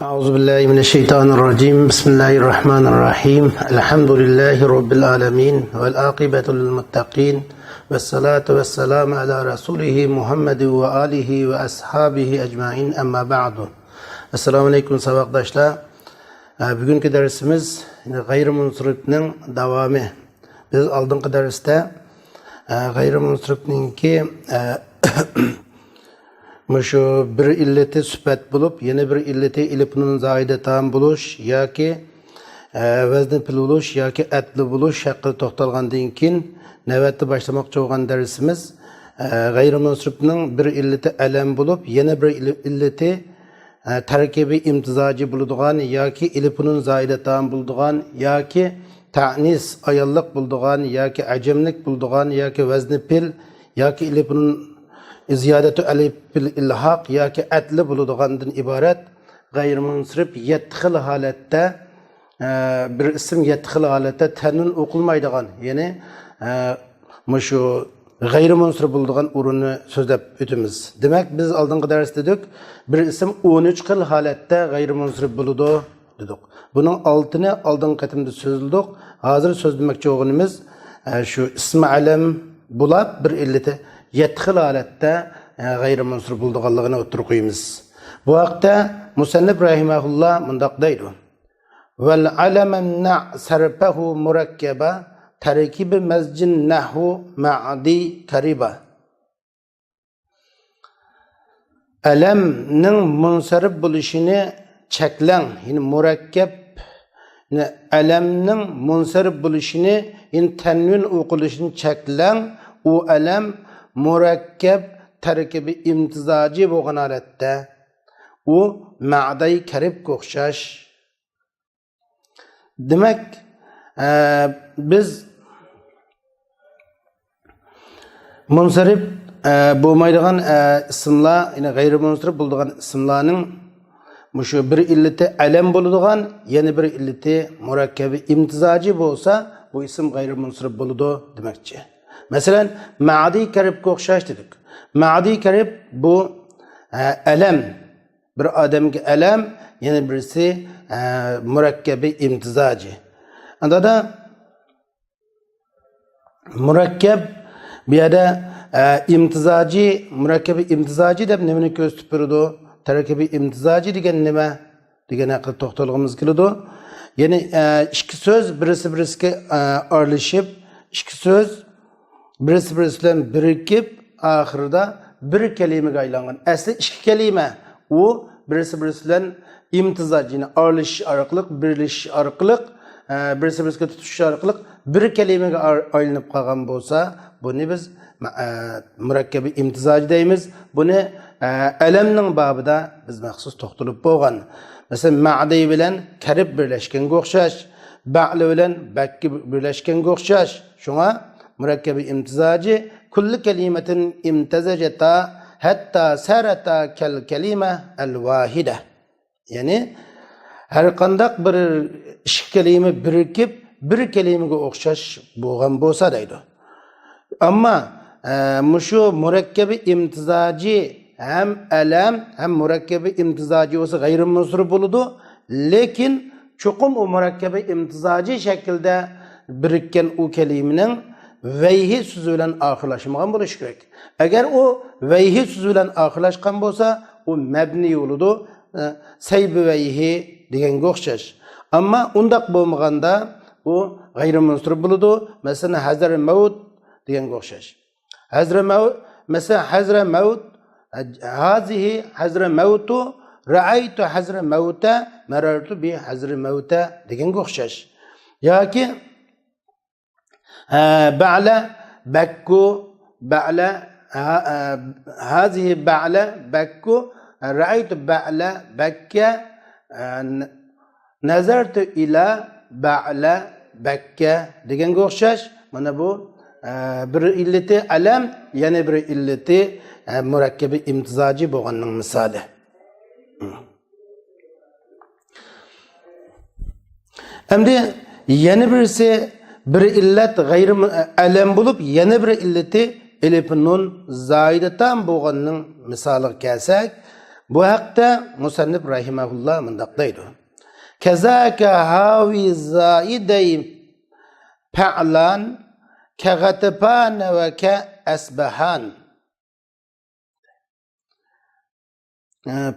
أعوذ بالله من الشيطان الرجيم بسم الله الرحمن الرحيم الحمد لله رب العالمين والعاقبة للمتقين والصلاة والسلام على رسوله محمد وآله وأصحابه أجمعين أما بعد Assalamu alaikum sabaqdaşlar. Bugünkü dersimiz gayrimunsirifning davomi. Biz oldingi darsda gayrimunsirifningki şu bir illeti sifat bulup yeni bir illeti ilipnun zaidatan buluş yoki vazni pil buluş yoki atli buluş haqida to'xtalgandan keyin navbatda boshlamoqchi bo'lgan darsimiz gayrimunsirifning bir illeti alam bulup yeni bir illeti tarkibi imtizoji bo'ladigan yoki ilipnun zaidatan bo'ladigan yoki ta'nis ayollik bo'ladigan yoki ajamlik bo'ladigan yoki vazni pil yoki ilipnun ziyadatu alif bil ilhaq yoki atli bo'ladigandan iborat gayrimunsirif 7 xil holatda bir ism 7 xil holatda tanun o'qilmaydigan ya'ni shu gayrimunsirif bo'ladigan o'rinni so'zlab o'tamiz. Demak biz oldingi darsda dedik bir ism 13 xil holatda gayrimunsirif bo'ladi dedik. Buning oltini oldingi qatimda so'zladik. Hozir so'zlamoqchi bo'lganimiz shu ism alam bo'lib bir illati 7 xil holatda gayrimunsirif bo'lganligini o'tirib qo'yamiz. Bu vaqtda musannif rahimahulloh mundaq deydi: "Val alamanna sarfahu murakkaba tarkibi masjin nahu ma'di kariba." Alamning munsarif bo'lishini cheklang, ya'ni murakkab alamning munsarif bo'lishini, ya'ni tanvin o'qilishini cheklang. U alam murakkab tarkibi imtizoji bo'lgan holatda u ma'day karibga o'xshash. Demak, biz munsarif bo'lmaydigan ismlar, ya'ni g'ayrimunsarif bo'ladigan ismlarning shu bir illati alam bo'ladigan, yana bir illati murakkabi imtizoji bo'lsa, bu ism g'ayrimunsarif bo'ladi demakchi. Mesela ma'di karibga o'xshash dedik. Ma'di karib bu alam. Bir odamga alam, yana birisi murakkabi imtizoji. Anda murakkab bu yerda imtizoji, murakkabi imtizoji deb nimani ko'rsatib beradi? Tarkibi imtizoji degan nima? Degan haqida to'xtalg'imiz keladi. Ya'ni ikki so'z birisi-birisiga aralashib, ikki so'z birisi bilan birikib oxirida bir kalimaga aylangan. Asli ikki kalima. U birisi bilan imtizoj, ya'ni aralishish orqali, birlashish orqali, birisi-biriga tutishish orqali bir kalimaga aylanib qolgan bo'lsa, buni biz murakkabi imtizoj deymiz. Buni alamning babida biz maxsus to'xtalib bo'lgan. Masalan, ma'di bilan karib birlashganga o'xshash, ba'li bilan bakki birlashganga o'xshash. Shunga murakkabi imtizoji kulli kalimatin imtazajata hatta sarata kal kalima al wahida. Yani her qandaq bir ikki kalima birikib bir kalimaga o'xshash bo'lgan bo'lsa deydi. Ammo shu murakkabi imtizoji ham alam ham murakkabi imtizoji bo'lsa g'ayrimunsarif bo'ladi, lekin cho'qim u murakkabi imtizoji shaklda birikkan u kalimaning vayhi so'zi bilan oxirlashmagan bo'lishi kerak. Agar u vayhi so'zi bilan oxirlashgan bo'lsa, u mabni bo'ladi, saybi vayhi deganga o'xshash. Ammo undaq bo'lmaganda u g'ayrimunsarif bo'ladi. Masalan, hazar maut deganga o'xshash. Hazra maut, masalan, hazra maut, hazihi hazra mautu, ra'aytu hazra mauta, marartu bi hazri mauta deganga o'xshash. Yoki بعلى بكو بعلى هذه بعلى بكو رأيت بعلى بكة نظرت إلى بعلى بكة دeganga o'xshash. Mana bu bir illati alam, yana bir illati murakkabi imtizoji bo'lganning misoli. Endi yana birisi bir illet gayri alam bulup yana bir illeti elif nun zaidatan bo'lganning misoliga kelsak, Bu haqda musannif rahimahullah mundaq deydi. Kazaka havi zaidey fa'lan ka g'atapan va ka asbahan.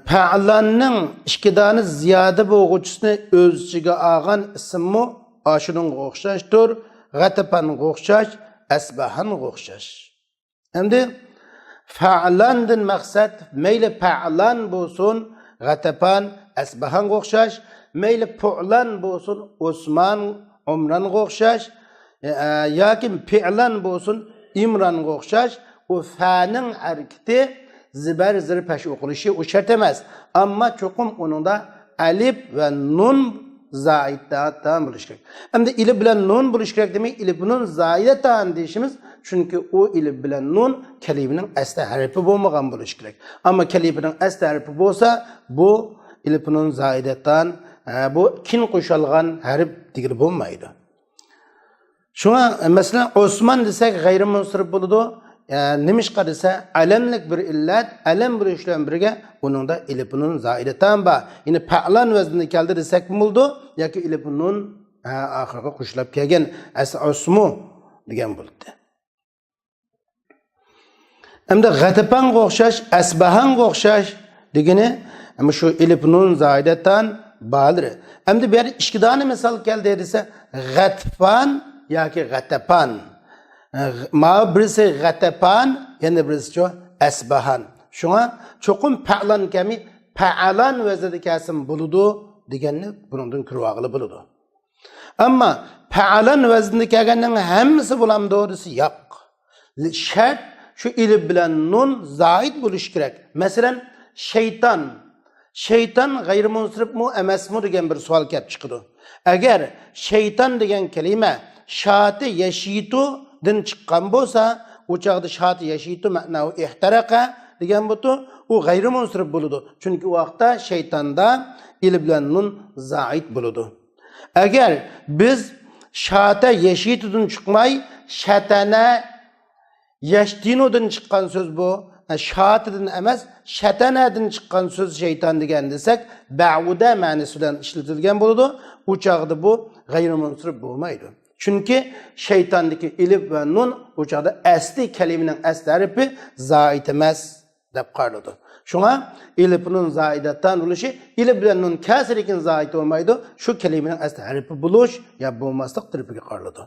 Fa'lanning ikkidani ziyoda bo'lg'uchisini o'z ichiga olgan ismi ashuningga o'xshashdir. G'atapanga o'xshash, asbahanga o'xshash. Endi fa'landan maqsad mayli fa'lan bo'lsin, g'atapan, asbahanga o'xshash, mayli fu'lan bo'lsin, Osman, Umranga o'xshash, yoki fi'lan bo'lsin, İmranga o'xshash, u fa'ning harakati zibar zir pash o'qilishi u shart emas. Ammo cho'qim uningda alif va nun zaidatan bo'lishi kerak. Endi ilif bilan nun bo'lishi kerak demak, ilif nun zaidatan deyishimiz, chunki u ilif bilan nun kalimaning asli harfi bo'lmagan bo'lishi kerak. Ammo kalimaning asli harfi bo'lsa, bu ilif nun zaidatan, bu kin qo'shilgan harf degili bo'lmaydi. Shuna masalan Osman desak g'ayri munsirif bo'ladi. Nimishqa desa alamlik bir illat, alam bo'lishidan birga uningda ilif nun zaidatan ba. Ya'ni fa'lan vaznini keldi desak bo'ldi yoki ilif nun oxirga qo'shilib kelgan as'usmu degan bo'ldi. Endi g'atapanga o'xshash, asbahanga o'xshash degani shu ilif nun zaidatan badir. Endi bu yerda ikki dona misol keldi desa g'atfan yoki g'atapan. Ma birisi g'atapan, yana birisi asbahan. Shunga cho'qim fa'lan kami fa'alan vaznida kelsin bo'ladi deganni bundan kirvog'ili bo'ladi. Ammo fa'alan vaznida kelganning hammasi bo'lamdi desa yo'q. Shart shu ilif bilan nun zaid bo'lishi kerak. Masalan, shayton. Shayton g'ayri munsirifmi emasmi degan bir savol kelib chiqadi. Agar shayton degan kalima shati yashitu din chiqqan bo'lsa, u chaqda shati yashitu ma'nosi ihtaraqa degan bo'lsa, u g'ayri munsirif bo'ladi. Chunki u vaqtda shaytonda ilif bilan nun zaid bo'ladi. Agar biz shata yashitudan chiqmay, shatana yashtinodan chiqqan so'z bu, shatidan emas, shatanadan chiqqan so'z shayton degan desak, ba'uda ma'nosi bilan ishlatilgan bo'ladi. U chaqda bu g'ayri munsirif bo'lmaydi. Chunki shaytondagi ilif va nun u chaqda asli kalimaning asli harfi zaid emas deb qaraladi. Shunga ilif nun zaidatan bo'lishi, ilif bilan nun kasr ekan zaid bo'lmaydi. Shu kalimaning asli harfi bo'lish ya bo'lmaslik tarifiga qaraladi.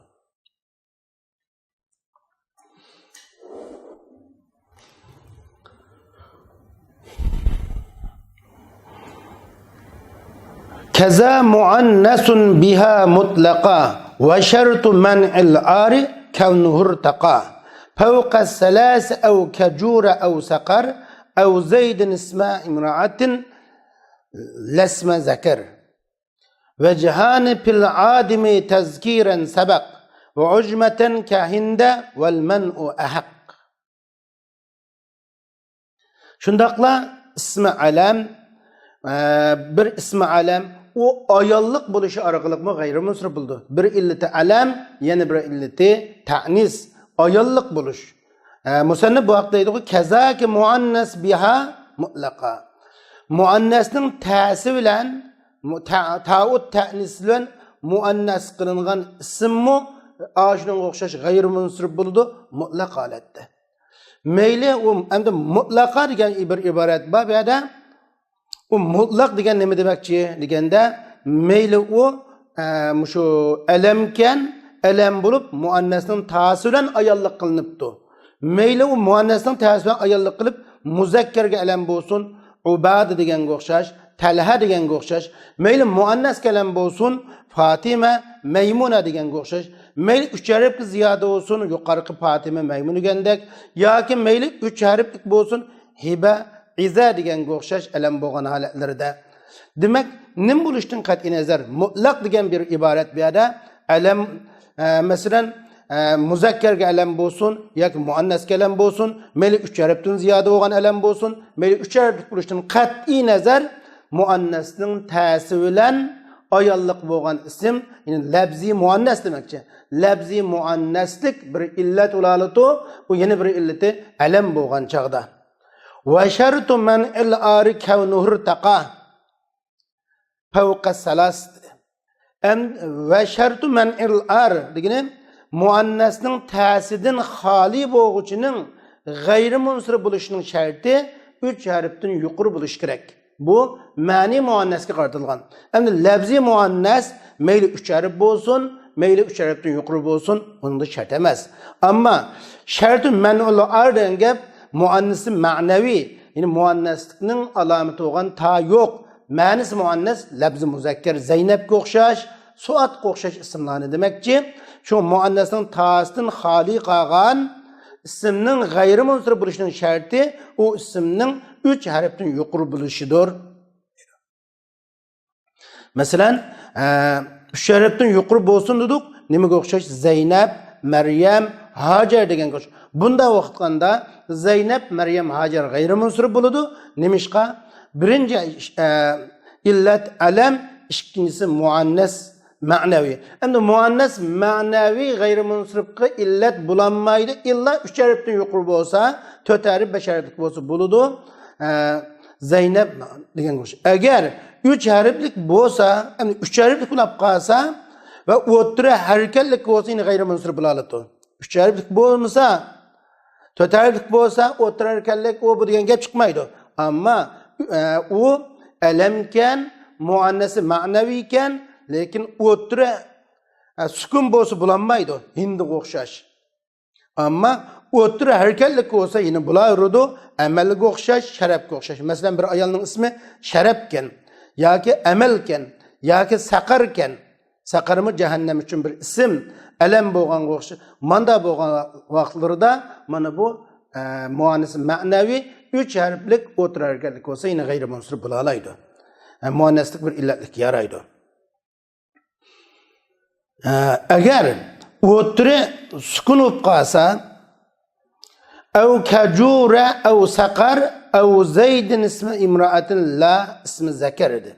Kaza muannasun biha mutlaqa ve şertu men'il ari kevnuhur taqa fevqa selas ev kecura ev sakar ev zeydin isma imraatin lesme zekir ve cihani fil adimi tezkiren sebek ve ucmeten kahinde vel men'u ahak. Şundakla ismi alam, bir ismi alam o ayollik bo'lishi orqali g'ayri munsirif bo'ldi. Bir illati alam, yana bir illati ta'nis, ayollik bo'lish. Musannif bu haqda deydi, kazaki muannas biha mutlaqa. Muannasning ta'si bilan ta'ud ta'nis bilan muannas qilingan ismi ashunga o'xshash g'ayri munsirif bo'ldi mutlaq holatda. Mayli u endi mutlaqa degan bir iborat bor bu yerda. U mutlaq degan nima demakchi deganda mayli u shu alamkan alam bo'lib muannasning ta'siri bilan ayollik qilinibdi. Mayli u muannasning ta'siri bilan ayollik qilib muzakkarga alam bo'lsin, ubad deganga o'xshash, talha deganga o'xshash, mayli muannas kalam bo'lsin, Fatima, Maymuna deganga o'xshash, mayli 3 harfli ziyoda bo'lsin, yuqorqi Fatima, Maymun degandek, yoki mayli 3 harfli bo'lsin, Hiba, İza deganga o'xshash alam bo'lgan holatlarida. Demak, nim bo'lishdan qat'iy nazar mutlaq degan bir iborat bu yerda alam masalan muzakkarga alam bo'lsin yoki muannasga alam bo'lsin, mayli 3 harfdan ziyoda bo'lgan alam bo'lsin, mayli 3 harfli bo'lishdan qat'iy nazar muannasning ta'siri bilan ayollik bo'lgan ism, ya'ni labzi muannas demakchi. Labzi muannaslik bir illat ulalatu, u yana bir illati alam bo'lgan chaqda. Ve şertu men il ari kevnuhur taqa fevqa salas. Ve şertu men il ar degene muannasning ta'sidan xoli bo'lg'uchining g'ayri munsir bo'lishining sharti 3 harfdan yuqori bo'lishi kerak. Bu ma'ni muannasga qaratilgan. Endi lafzi muannas mayli 3 harf bo'lsin, mayli 3 harfdan yuqori bo'lsin, bunda shart emas. Ammo shartu man'ul ar degan gap muannasi ma'naviy, ya'ni muannaslikning alomati bo'lgan ta yo'q. Ma'nisi muannas lafzi muzakkar Zaynabga o'xshash, Suatga o'xshash ismlarni demakchi. Şu muannasning ta'sidan xoli qolgan ismning g'ayri munsir bo'lishining sharti u ismning 3 harfdan yuqori bo'lishidir. Masalan, 3 harfdan yuqori bo'lsin dedik, nimaga o'xshash? Zaynab, Maryam, Hajar degan qo'sh. Bunda vaqtganda Zaynab, Maryam, Hajar g'ayri munsir bo'ladi. Nimishqa? Birinchi illat alam, ikkinchisi muannas ma'naviy. Endi muannas ma'naviy g'ayri munsiribga illat bulanmaydi. Illa 3 harfdan yuqori bo'lsa, 4 harf 5 harflik bo'lsa bo'ladi. Zaynab degan qo'sh. Agar 3 harflik bo'lsa, endi 3 harflik bo'lib qolsa va o'tira harakatlik bo'lsa, yine g'ayri munsir bo'ladi. 3 harflik bo'lmasa, 4 harflik bo'lsa, o'tira harakatlik bu degan gap chiqmaydi. Ammo u alamkan, muannasi ma'naviykan, lekin o'tira sukun bo'lsa bulanmaydi, hindiga o'xshash. Ammo o'tira harakatlik bo'lsa yine bulardi, amalga o'xshash, sharafga o'xshash. Masalan, bir ayolning ismi sharafkan yoki amalkan yoki saqarkan. Saqarmi jahannam uchun bir ism, alam bo'lganga o'xshash. Manda bo'lgan vaqtlarda mana bu muannasi ma'naviy 3 harflik o'tira harakatlik bo'lsa yine g'ayri munsir bo'la oladi. Muannaslik bir illatlik yaraydi. Agar o'tira sukun bo'lib qolsa, aw kajura aw saqar aw zaydin ismi imra'atin la ismi zakar edi.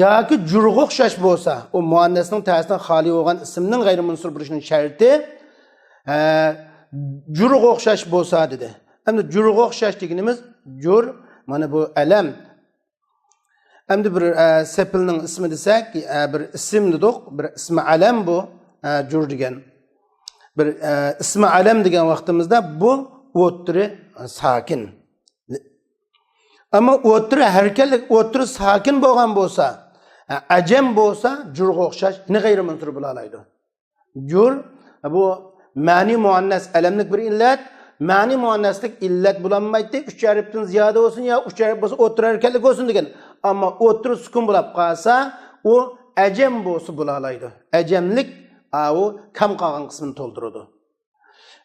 Yoki jurg'a o'xshash bo'lsa, o muannasning ta'sidan xoli bo'lgan ismning g'ayri munsir bo'lishining sharti jurg'a o'xshash bo'lsa dedi. Endi jurg'a o'xshash deganimiz jur, mana bu alam. Endi bir sepilning ismi desak, bir ism dedik, bir ismi alam bu jur degan. Bir ismi alam degan vaqtimizda bu o'tiri sakin. Ama o'tiri harakatlik, o'tiri sakin bo'lgan bo'lsa, ajam bo'lsa, jurga o'xshash, yine g'ayri munsir bo'la oladi. Jur bu ma'ni muannas alamlik bir illat, ma'ni muannaslik illat bo'lanmaydi. 3 harfdan ziyoda bo'lsin yo 3 harf bo'lsa o'tiri harakatlik bo'lsin degan. Ammo o'tiri sukun bo'lib qolsa, u ajam bo'lsa bo'la oladi. Ajamlik u kam qolgan qismini to'ldiradi.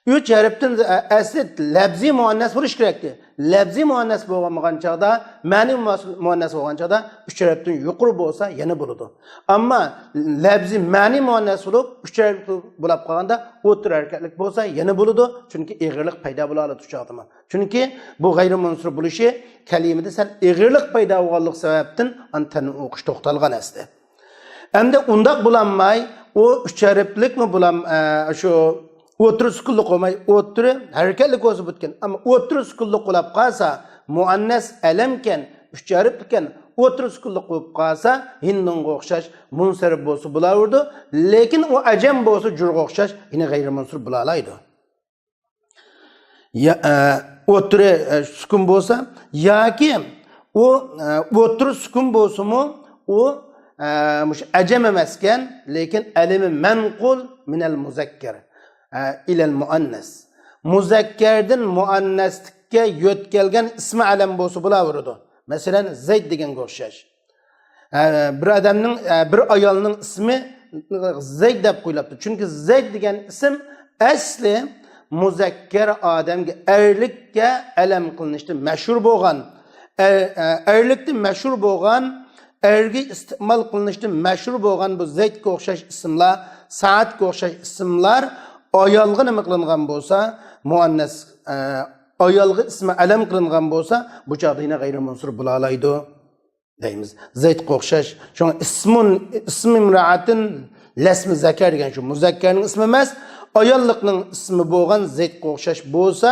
3 harfdan asli lafzi muannas bo'lish kerakdi. Lafzi muannas bo'lgan chaqda, ma'ni muannas bo'lgan chaqda 3 harfdan yuqori bo'lsa yana bo'ladi. Ammo lafzi ma'ni muannas bo'lib 3 harf bo'lib qolganda o'tir harakatlik bo'lsa yana bo'ladi, chunki eg'irlik paydo bo'la oladi u chaqda. Chunki bu g'ayri munsir bo'lishi kalimada sal eg'irlik paydo bo'lganlik sababdan antani o'qish to'xtalgan asli. Endi undaq bo'lanmay, o 3 harflikmi bo'lam shu o'tiri sukunlik olmay, o'tiri harakatlik bo'lsa bitgan. Ammo o'tiri sukunlik bo'lib qolsa, muannas alamkan, 3 harfkan, o'tiri sukunlik bo'lib qolsa, hindonga o'xshash munsarif bo'lsa bo'lardi, lekin u ajam bo'lsa jurga o'xshash, yine g'ayri munsir bo'la oladi. Ya o'tiri sukun bo'lsa yoki u o'tiri sukun bo'lsa-mu, u ajam emaskan, lekin alimi manqul minal muzakkar ilal muannas. Muzakkardan muannaslikka yo'tkalgan ismi alam bo'lsa bo'laveradi. Masalan, Zayd deganga o'xshash. Bir odamning, bir ayolning ismi Zayd deb qo'yilibdi. Chunki Zayd degan ism asli muzakkar odamga erlikka alam qilinishda mashhur bo'lgan, erlikda mashhur bo'lgan, erga iste'mol qilinishda mashhur bo'lgan bu Zaydga o'xshash ismlar, Saadga o'xshash ismlar ayolga nima qilingan bo'lsa, muannas ayolga ismi alam qilingan bo'lsa, bu chaqda yine g'ayri munsir bo'la oladi deymiz. Zaydga o'xshash, shunga ismi imra'atin lasmi zakar degan shu muzakkarning ismi emas, ayollikning ismi bo'lgan Zaydga o'xshash bo'lsa,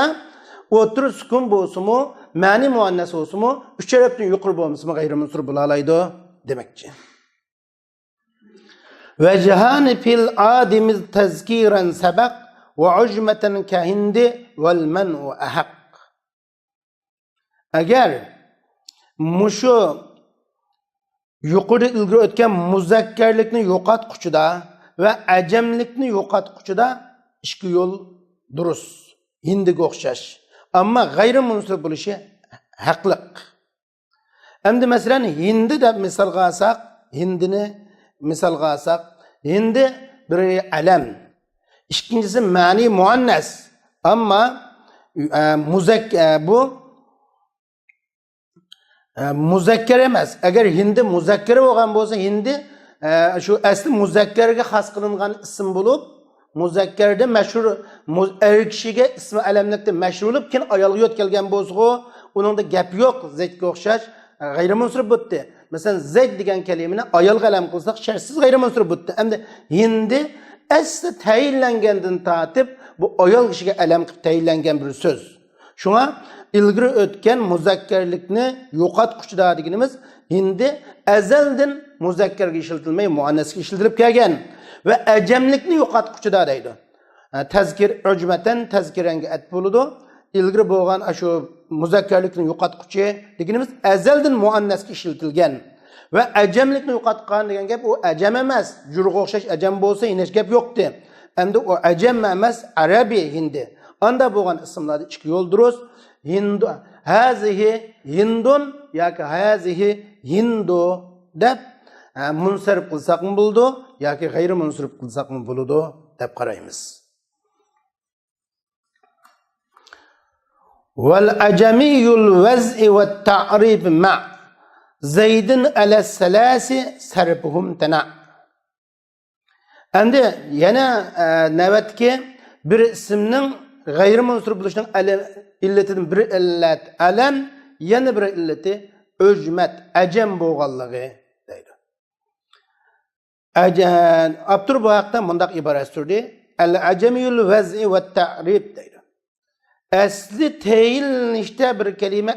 o'tir sukun bo'lsa-mu, ma'ni muannas bo'lsa-mu, 3 tarafdan yuqori bo'lmasa g'ayri munsir bo'la oladi demakchi. Vejhan fil adimiz tazkiran sabaq ve ujmeten kahindi vel men'u ahaq. Agar mushu yuqori ilgari o'tgan muzakkarlikni yo'qotquchida va ajamlikni yo'qotquchida ikki yo'l durust, hindiga o'xshash. Ammo g'ayri munsir bo'lishi haqliq. Endi masalan hindi deb misolga olsak, hindini misolga olsak, hindi biri alam, ikkinchisi ma'ni muannas. Ammo bu muzakkar emas. Agar hindi muzakkar bo'lgan bo'lsa, hindi shu asli muzakkarga xos qilingan ism bo'lib, muzakkarda mashhur er kishiga ismi alamlikda mashhur bo'lib, kin ayolga yo'tkalgan bo'lsa, uningda gap yo'q, zaydga o'xshash g'ayri munsir bo'ldi. Masalan, zayd degan kalimani ayolga alam qilsak, shartsiz g'ayri munsir bo'ldi. Endi hindi asli tayinlangandan tortib bu ayol kishiga alam qilib tayinlangan bir so'z. Shunga ilgari o'tgan muzakkarlikni yo'qotquchida deganimiz hindi azaldan muzakkarga ishlatilmay muannasga ishlatilib kelgan va ajamlikni yo'qotquchida deydi. Tazkir ujmatan tazkiranga at bo'ladi. Ilgari bo'lgan shu muzakkarlikni yo'qotquchi deganimiz azaldan muannasga ishlatilgan va ajamlikni yo'qotgan degan gap u ajam emas. Jurga o'xshash ajam bo'lsa hech gap yo'qdi. Endi u ajam emas, arabiy hindi. Anda bo'lgan ismlarda ikki yo'l durust. Hindu, hazihi hindun yoki hazihi hindu deb munsarif qilsak mı bo'ldi yoki g'ayri munsarif qilsak mı bo'ladi deb qaraymiz. Val ajamiyul vaz'i va ta'rib ma zaydin ala salasi sarfuhum tana. Endi yana navbatga bir ismning g'ayri munsarif bo'lishining illetining bir illat alam, yana bir illati ujmat, ajam bo'lganligi deydi. Abdur bu haqda mundaq iborat turdi. Al-ajamiyul vaz'i va ta'rib deydi. Asli tayinlashda bir kalima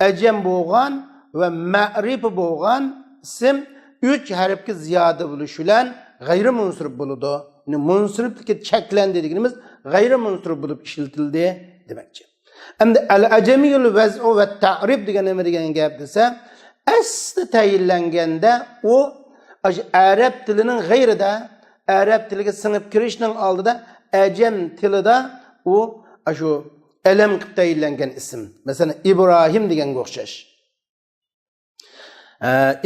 ajam bo'lgan va ma'rif bo'lgan ism 3 harfga ziyoda bo'lishi bilan g'ayri munsarif bo'ladi. Munsiriflikka cheklandi deganimiz g'ayri munsirif bo'lib ishlatildi demakchi. Endi al-ajamiyul vaz'u va ta'rib degan nima degan gap desa, asli tayinlanganda u arab tilining g'ayrida, arab tiliga singib kirishning oldida ajam tilida u shu alam qilib tayinlangan ism. Masalan, Ibrohim deganga o'xshash.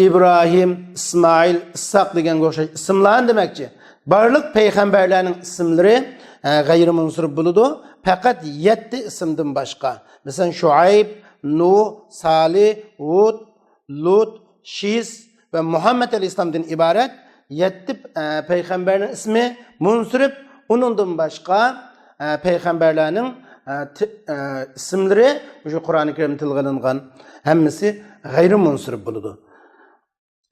İbrahim, İsmail, İshaq deganga o'xshash ismlar demakchi. Barliq payg'ambarlarning ismlari g'ayri munsirif bo'ladi, faqat 7 ismdan boshqa. Masalan, Shuayb, Nuh, Salih, Hud, Lut, Shis va Muhammad alayhisolamdan iborat 7 payg'ambarning ismi munsirif. Uningdan boshqa payg'ambarlarning ismlari shu Qur'oni Karim tilga olingan hammasi g'ayri munsirif bo'ladi.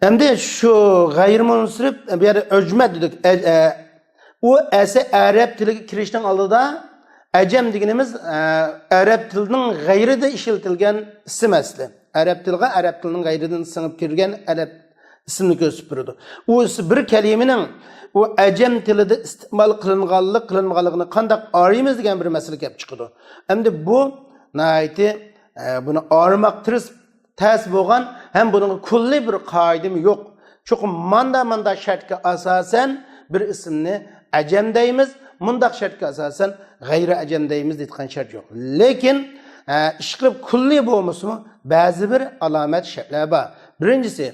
Endi şu g'ayri munsirif bir yerde ujmat dedik. O esa arab tiliga kirishning oldida ajam deganimiz arab tilining g'ayrida ishlatilgan ism asli. Arab tilining g'ayridan singib kirgan arab ismini ko'rsatib turadi. U bir kalimaning u ajam tilida iste'mol qilinganligini qanday araymiz degan bir masala kelib chiqadi. Endi bu nayti buni armoq tiris tas bo'lgan ham buning kulli bir qoidami yo'q. Cho'qim manda shartga asosan bir ismni ajam deymiz, mundaq shartga asosan g'ayri ajam deymiz deydigan shart yo'q. Lekin ishqilib kulli bo'lmasmi ba'zi bir alomat shartlar bor. Birinchisi,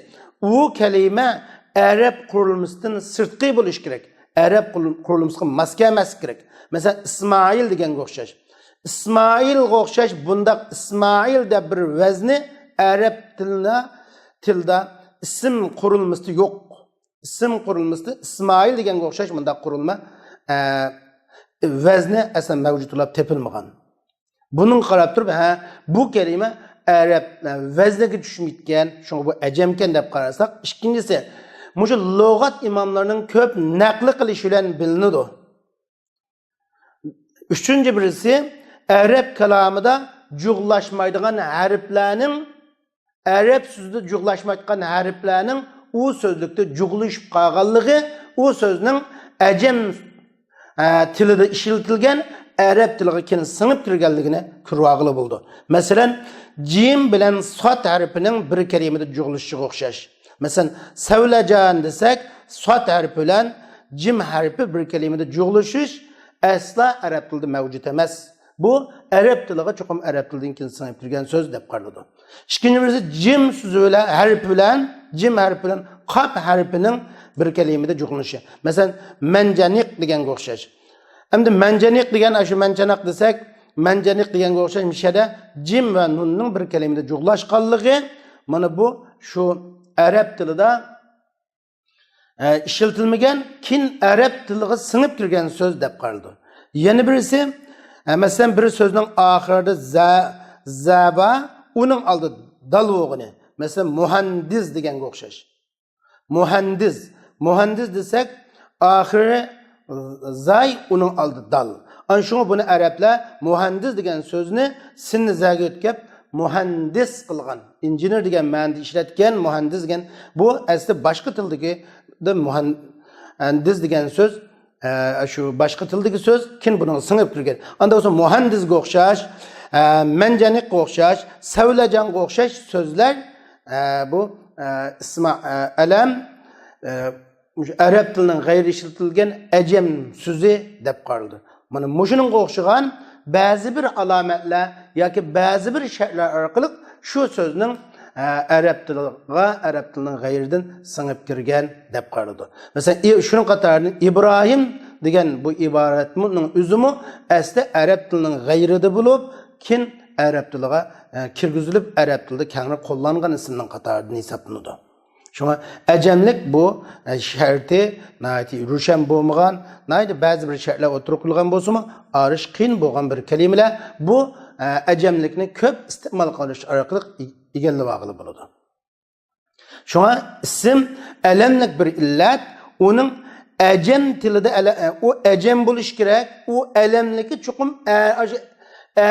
u kalima arab qurilmasidan sirtqi bo'lish kerak. Arab qurilmasiga mos emas kerak. Masalan, Ismoil deganga o'xshash. Ismoilga o'xshash bundaq Ismoil deb bir vazni arab tilda ism qurilmasi yo'q. Ism qurilmasi Ismoil deganga o'xshash bundaq qurilma vazni aslan mavjud bo'lib tepilmagan. Buning qarab turib, bu kalima arab vazniga tushmayotgan, shunga bu ajamkan deb qarasak, ikkinchisi, mushu lug'at imomlarining ko'p naqli qilishi bilan bilinadi. Üçüncü birisi Arap kalamida juğlaşmaydigan harflarning Arap sözüde juğlaşmaydigan harflarning u sözlükte juğlaşıp qolganligi u sözning ajam tilida ishlatilgan Arap tiliga kin singib kirganligini ko'rvag'ili bo'ldi. Masalan, jim bilan sot harfining bir kalimada juğlaşishiga o'xshash. Masalan, savlajan desak, sot harfi bilan jim harfi bir kalimada juğlaşish asla Arap tilida mavjud emas. Bu Arap tiliga cho'qim Arap tilidan kin singib kirgan so'z deb qaraladi. Ikkinchi birisi jim so'zi bilan harfi bilan jim harfi bilan qaf harfining bir kalimada juğlanishi. Masalan, manjaniq deganga o'xshash. Endi manjaniq degan shu manjaniq desak, manjaniq deganga o'xshash mishada jim va nunning bir kalimada juğlashganligi mana bu shu Arab tilida ishlatilmagan kin Arab tiliga singib kirgan so'z deb qaraladi. Yana birisi masalan bir so'zning oxirida zaba uning oldi dal o'g'ini. Masalan, muhandis deganga o'xshash. Muhandis desak, oxiri zay uning oldi dal. Ana shunga buni arablar muhandis degan so'zni sinni zaga o'tkab muhandis qilgan. Injener degan ma'noda ishlatgan muhandis degan bu asli boshqa tildagi muhandis degan so'z shu boshqa tildagi so'z kim buni singib kirgan. Anda bo'lsa muhandisga o'xshash, manjaniqqa o'xshash, savlajanga o'xshash so'zlar bu isma alam Arab tilining g'ayri ishlatilgan ajam so'zi deb qaraldi. Mana mushuninga o'xshagan ba'zi bir alomatlar yoki ba'zi bir shartlar orqali shu so'zning Arab tilining g'ayridan singib kirgan deb qaraldi. Masalan, shuning qatorida Ibrohim degan bu iboratning o'zimi asli Arab tilining g'ayrida bo'lib, kin Arab tiliga kirgizilib, Arab tilida keng qo'llangan ismning qatoridan hisoblanadi. Şuna ajamlik bu şartı nayati ruşan bo'lmagan, naydi ba'zi bir shartlar o'tirilgan bo'lsa-mu, arish qiyin bo'lgan bir kalimalar bu ajamlikni ko'p iste'mol qilish orqali egallab bo'ladi. Shuna ism alamlik bir illat, uning ajam tilida u ajam bo'lish kerak, u alamligi chuqum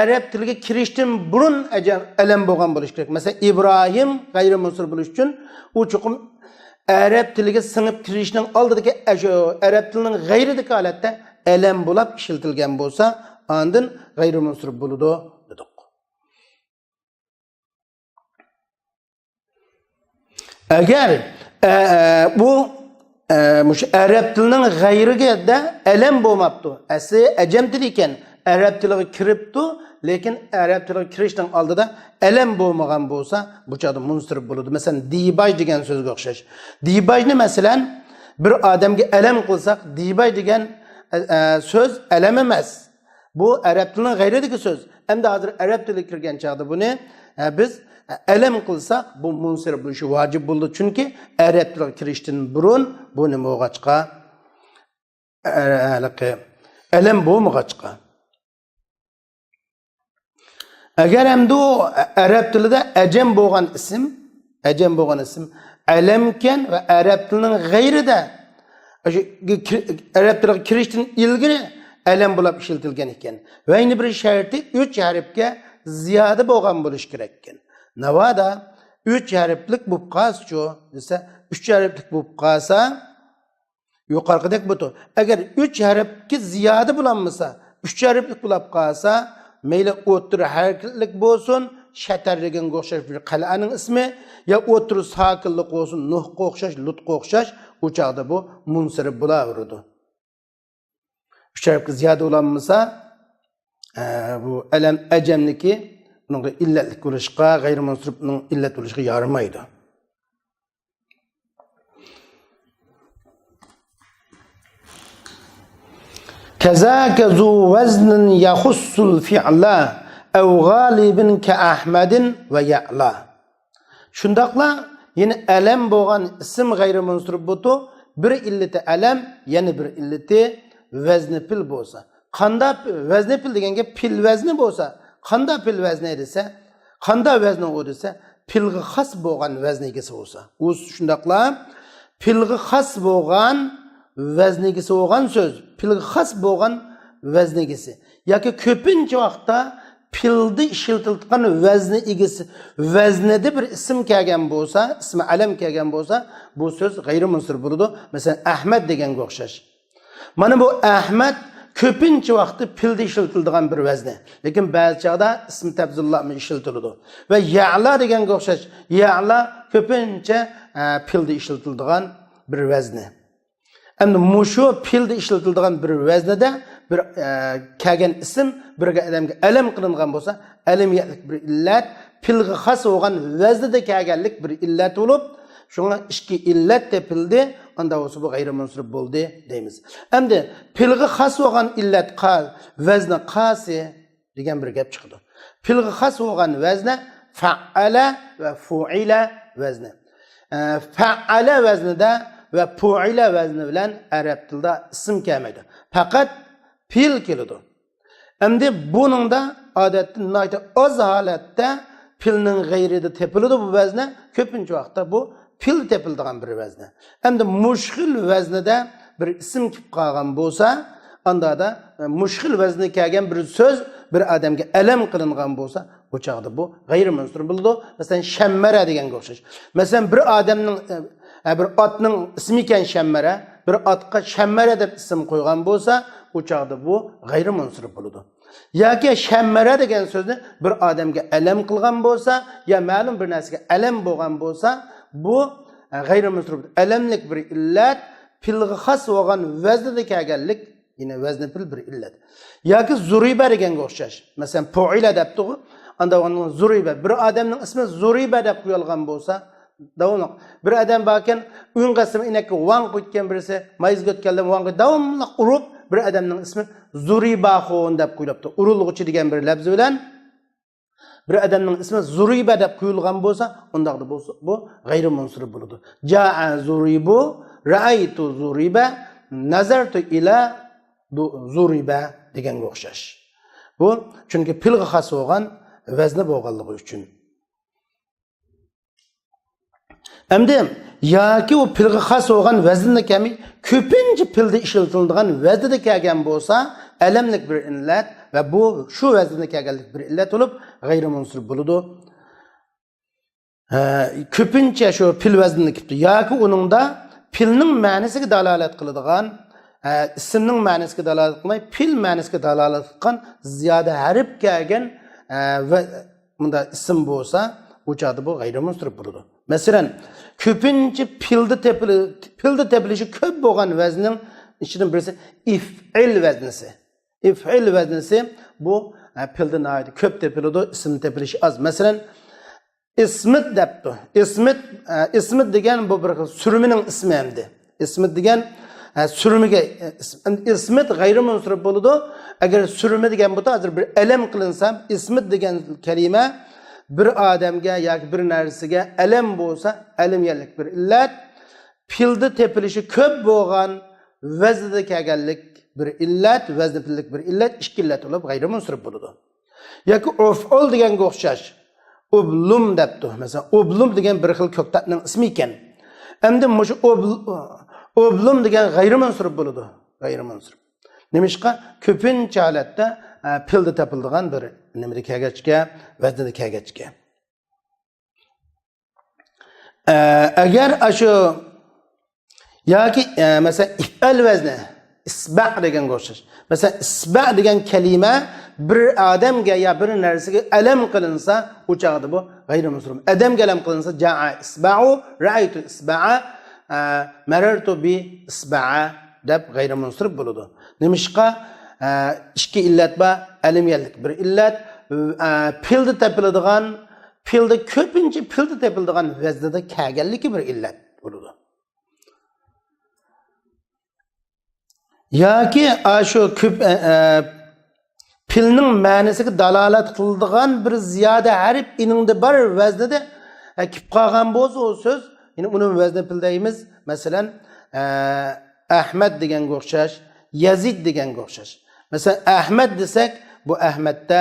Arab tiliga kirishdan burun alam bo'lgan bo'lish kerak. Masalan, Ibrohim g'ayrimunsir bo'lish uchun u chuqum Arab tiliga singib kirishning oldidagi Arab tilining g'ayridagi holatda alam bo'lib ishlatilgan bo'lsa, ondan g'ayrimunsir bo'ladi dedik. Agar bu Arab tilining g'ayriga da alam bo'lmabdi. Asli ajam tili ekan. Arab tiliga kiribdi, lekin Arab tiliga kirishning oldida alam bo'lmagan bo'lsa, bu chog'da munsir bo'ladi. Masalan, dibaj degan so'zga o'xshash. Dibajni masalan bir odamga alam qilsak, dibaj degan so'z alam emas. Bu Arab tilining g'ayridagi so'z. Endi hozir Arab tiliga kirgan chog'da buni biz alam qilsak, bu munsir bo'lishi vojib bo'ldi. Chunki Arab tiliga kirishdan burun bu nima bo'lg'achqa alam bo'lmag'achqa. Agar hamda Arab tilida ajam bo'lgan ism alamkan va Arab tilining g'ayrida Arab tiliga kirishdan ilgari alam bo'lib ishlatilgan ekan. Va yana bir sharti 3 harfga ziyoda bo'lgan bo'lish kerak ekan. Navoda 3 harflik bo'lib qolsa, desa 3 harflik bo'lib qolsa yuqorqidek bo'tu. Agar 3 harfga ziyoda bo'lmasa, 3 harflik bo'lib qolsa, mayli o'tir harakatlik bo'lsin, shatarligan o'xshash bir qal'aning ismi, ya o'tir sakinlik bo'lsin, nuhga o'xshash, lutga o'xshash, u chog'da bu munsirib bo'laveradi. 3 harfga ziyoda bo'lmasa, bu alam ajamniki bunga illatlik bo'lishga, g'ayrimunsiribning illat bo'lishiga yaramaydi. كذاك ذو وزن يخص الفعل أو غالب كأحمد ويعلى. Şundaqla yine alam bo'lgan ism g'ayrimunsirib bo'ldi, bir illati alam, yana bir illati vazni pil bo'lsa. Qanda vazni pil deganga pil vazni bo'lsa, qanda pil vazni desa, qanda vazni o desa, pilga xos bo'lgan vaznigisi bo'lsa. U shundaqla pilga xos bo'lgan vaznigisi bo'lgan so'z, pilga xos bo'lgan vaznigisi. yoki ko'pincha vaqtda pilni ishlatilgan vazni egasi vaznida bir ism kelgan bo'lsa, ismi alam kelgan bo'lsa, bu so'z g'ayrimunsir bo'ladi. Masalan, Ahmad deganga o'xshash. Mana bu Ahmad ko'pincha vaqtda pilda ishlatiladigan bir vazni. Lekin ba'zi chaqda ism tabzillah ishlatiladi. Va Ya'la deganga o'xshash. Ya'la ko'pincha pilda ishlatiladigan bir vazni. Endi mushu pilda ishlatiladigan bir vaznida bir kelgan ism bir odamga alam qilingan bo'lsa, alamiyatlik bir illat, pilga xos bo'lgan vaznida kelganlik bir illat bo'lib, shunga ikki illat tepildi, unda bo'lsa bu g'ayrimunsirif bo'ldi deymiz. Endi pilga xos bo'lgan illat qal, vazni qasi degan bir gap chiqdi. Pilga xos bo'lgan vazni fa'ala va fu'ila vazni. Fa'ala vaznida ve fu'ila vazni bilan arab tilida ism kelmaydi. Faqat pil keladi. Endi buningda odatda oz holatda pilning g'ayrida tepiladi bu vazni, ko'pincha vaqtda bu pil tepiladigan bir vazni. Endi mushkil vaznida bir ism kelib qolgan bo'lsa, unda da mushkil vazni kelgan bir so'z bir odamga alam qilingan bo'lsa, bu chaqda bu g'ayrimunsir bo'ladi. Masalan, shammara deganga o'xshash. Masalan, bir odamning bir otning ismi ekan shammara, bir otga shammara deb ism qo'ygan bo'lsa, u chaqda bu g'ayrimunsir bo'ladi. Yoki shammara degan so'zni bir odamga alam qilgan bo'lsa, ya ma'lum bir narsaga alam bo'lgan bo'lsa, bu g'ayrimunsir bo'ladi. Alamlik bir illat, pilga xos bo'lgan vaznida kelganlik, yine vazni pil bir illat. Yoki zuriba deganga o'xshash. Masalan, fu'ila debdi, unda onun zuriba, bir odamning ismi zuriba deb qo'yilgan bo'lsa, davomli bir odam bakan uning qasmi inakka vang qo'ygan birisi mayz o'tgandan vangga davomli urib bir odamning ismi Zuribaxon deb qo'yilibdi. Urilg'uchi degan bir lafz bilan bir odamning ismi Zuriba deb qo'yilgan bo'lsa, undaqda bo'lsa bu g'ayrimunsir bo'ladi. Ja'a Zuribu, ra'aytu Zuriba, nazartu ila Zuriba deganga o'xshash. Bu chunki pilga xos bo'lgan vazni bo'lganligi uchun. Endi yoki u pilga xos bo'lgan vaznni kami ko'pincha pilda ishlatiladigan vaznda kelgan bo'lsa, alamlik bir illat va bu shu vaznda kelganlik bir illat bo'lib g'ayrimunsir bo'ladi. Ko'pincha shu pil vaznini kelibdi. Yoki uningda pilning ma'nosiga dalolat qiladigan, ismning ma'nosiga dalolat qilmay, pil ma'nosiga dalolat qilgan ziyoda harf kelgan va bunda ism bo'lsa, bu chaqda bu g'ayrimunsir bo'ladi. Masalan, ko'pincha pilda tepilishi ko'p bo'lgan vazning ichidan birisi if'il vaznisi. If'il vaznisi bu pilda naydi ko'p tepiladi, ism tepilishi az. Masalan, ismit debdi. Ismit degan bu bir surmining ismi endi. Ismit degan surmiga ismit g'ayrimunsir bo'ladi. Agar surmi degan bo'lsa, hozir bir alam qilinsa, ismit degan kalima bir odamga yoki bir narsaga alam bo'lsa, alamiyatlik bir illat, pilda tepilishi ko'p bo'lgan vaznda kelganlik bir illat, vazni pillik bir illat, ikki illat bo'lib g'ayrimunsir bo'ladi. Yoki uf'ul deganga o'xshash. Ublum debdi. Masalan, ublum degan bir xil ko'ktatning ismi ekan. Endi shu ublum degan g'ayrimunsir bo'ladi, g'ayrimunsir. Nimishqa ko'pincha holatda pilda tepiladigan bir nimada kelgachga, vaznida kelgachga. Agar shu yoki masalan if'al vazni isba' deganga o'xshash. Masalan, isba' degan kalima bir odamga ya bir narsaga alam qilinsa, u chaqda bu g'ayrimunsir. Odamga alam qilinsa, ja'a isba'u, ra'aytu isba'a, marartu bi isba'a deb g'ayrimunsir bo'ladi. Nimishqa ikki illat va alamiyatlik bir illat, pilda tepiladigan, pilda ko'pincha pilda tepiladigan vaznida kelganligi bir illat bo'ladi. Yoki shu ko'p pilning ma'nosiga dalolat qiladigan bir ziyoda harf iningda bir vaznida kelib qolgan bo'lsa, o so'z, yine uni vazni pil deymiz. Masalan, Ahmad deganga o'xshash, Yazid deganga o'xshash. Mesela Ahmet desek, bu Ahmet'te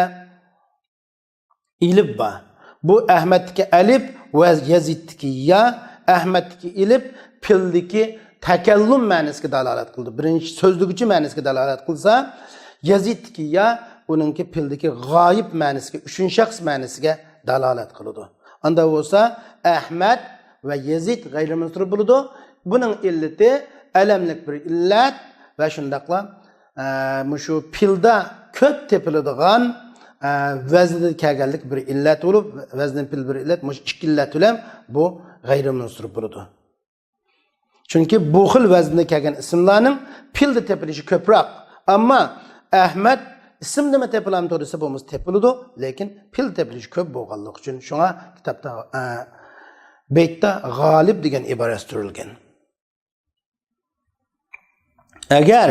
ilip var. Bu Ahmet'teki elif ve Yazid'teki ya, Ahmet'teki ilip, pildeki tekellüm manasına dalalet kıldı. Birinci sözlükçü manasına dalalet kılsa, Yazid'teki ya onunki pildeki g'oyib ma'nosiga, uchinchi shaxs ma'nosiga dalolat qiladi. Anda bo'lsa Ahmad va Yazid g'ayrimunsirif bo'ladi. Buning illati alamlik bir illat va shundaqla shu pilda ko'p tepiladigan vaznda kelganlik bir illat bo'lib, vazn pil bir illat, mush ikki illat bilan bu g'ayrimunsirif bo'ladi. Chunki bu xil vaznda kelgan ismlarning pilda tepilishi ko'proq. Ammo Ahmad ism nima tepilam to'g'risi bo'lmasa tepiladi, lekin pil tepilishi ko'p bo'lganligi uchun shunga kitobda baytda g'olib degan ibora turilgan. Agar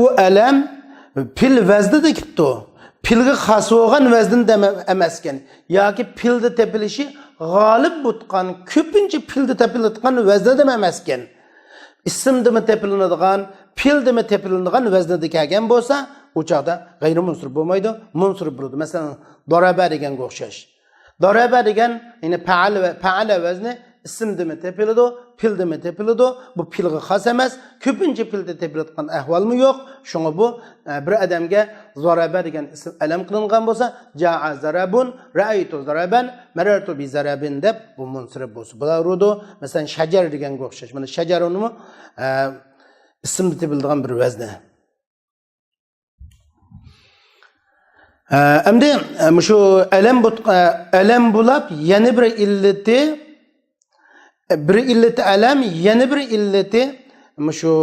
u alam pil vaznida ketdi, pilga xos bo'lgan vaznda emasken yoki pilda tepilishi g'olib bo'lgan, ko'pincha pilda tepilayotgan vaznda emasken, ismdimi tepilinadigan, pildimi tepilinadigan vaznda kelgan bo'lsa, u chaqda g'ayrimunsirif bo'lmaydi, munsirif bo'ladi. Masalan, daraba deganga o'xshash. Daraba degan, ya'ni faala vazni ismdimi tepiladi, pildimi tepiladi. Bu pilga xos emas, ko'pincha pilda tepilayotgan ahvolmi yo'q. Shunga bu bir odamga zaraba degan ism alam qilingan bo'lsa, ja'a zarabun, ra'aytu zaraban, marartu bi zarabin deb bu munsirif bo'lsa bo'lardi. Masalan, shajar deganga o'xshash. Mana shajarunmi ismda tepiladigan bir vazni. Endi shu alam bo'lib yana bir illati alam, yana bir illati shu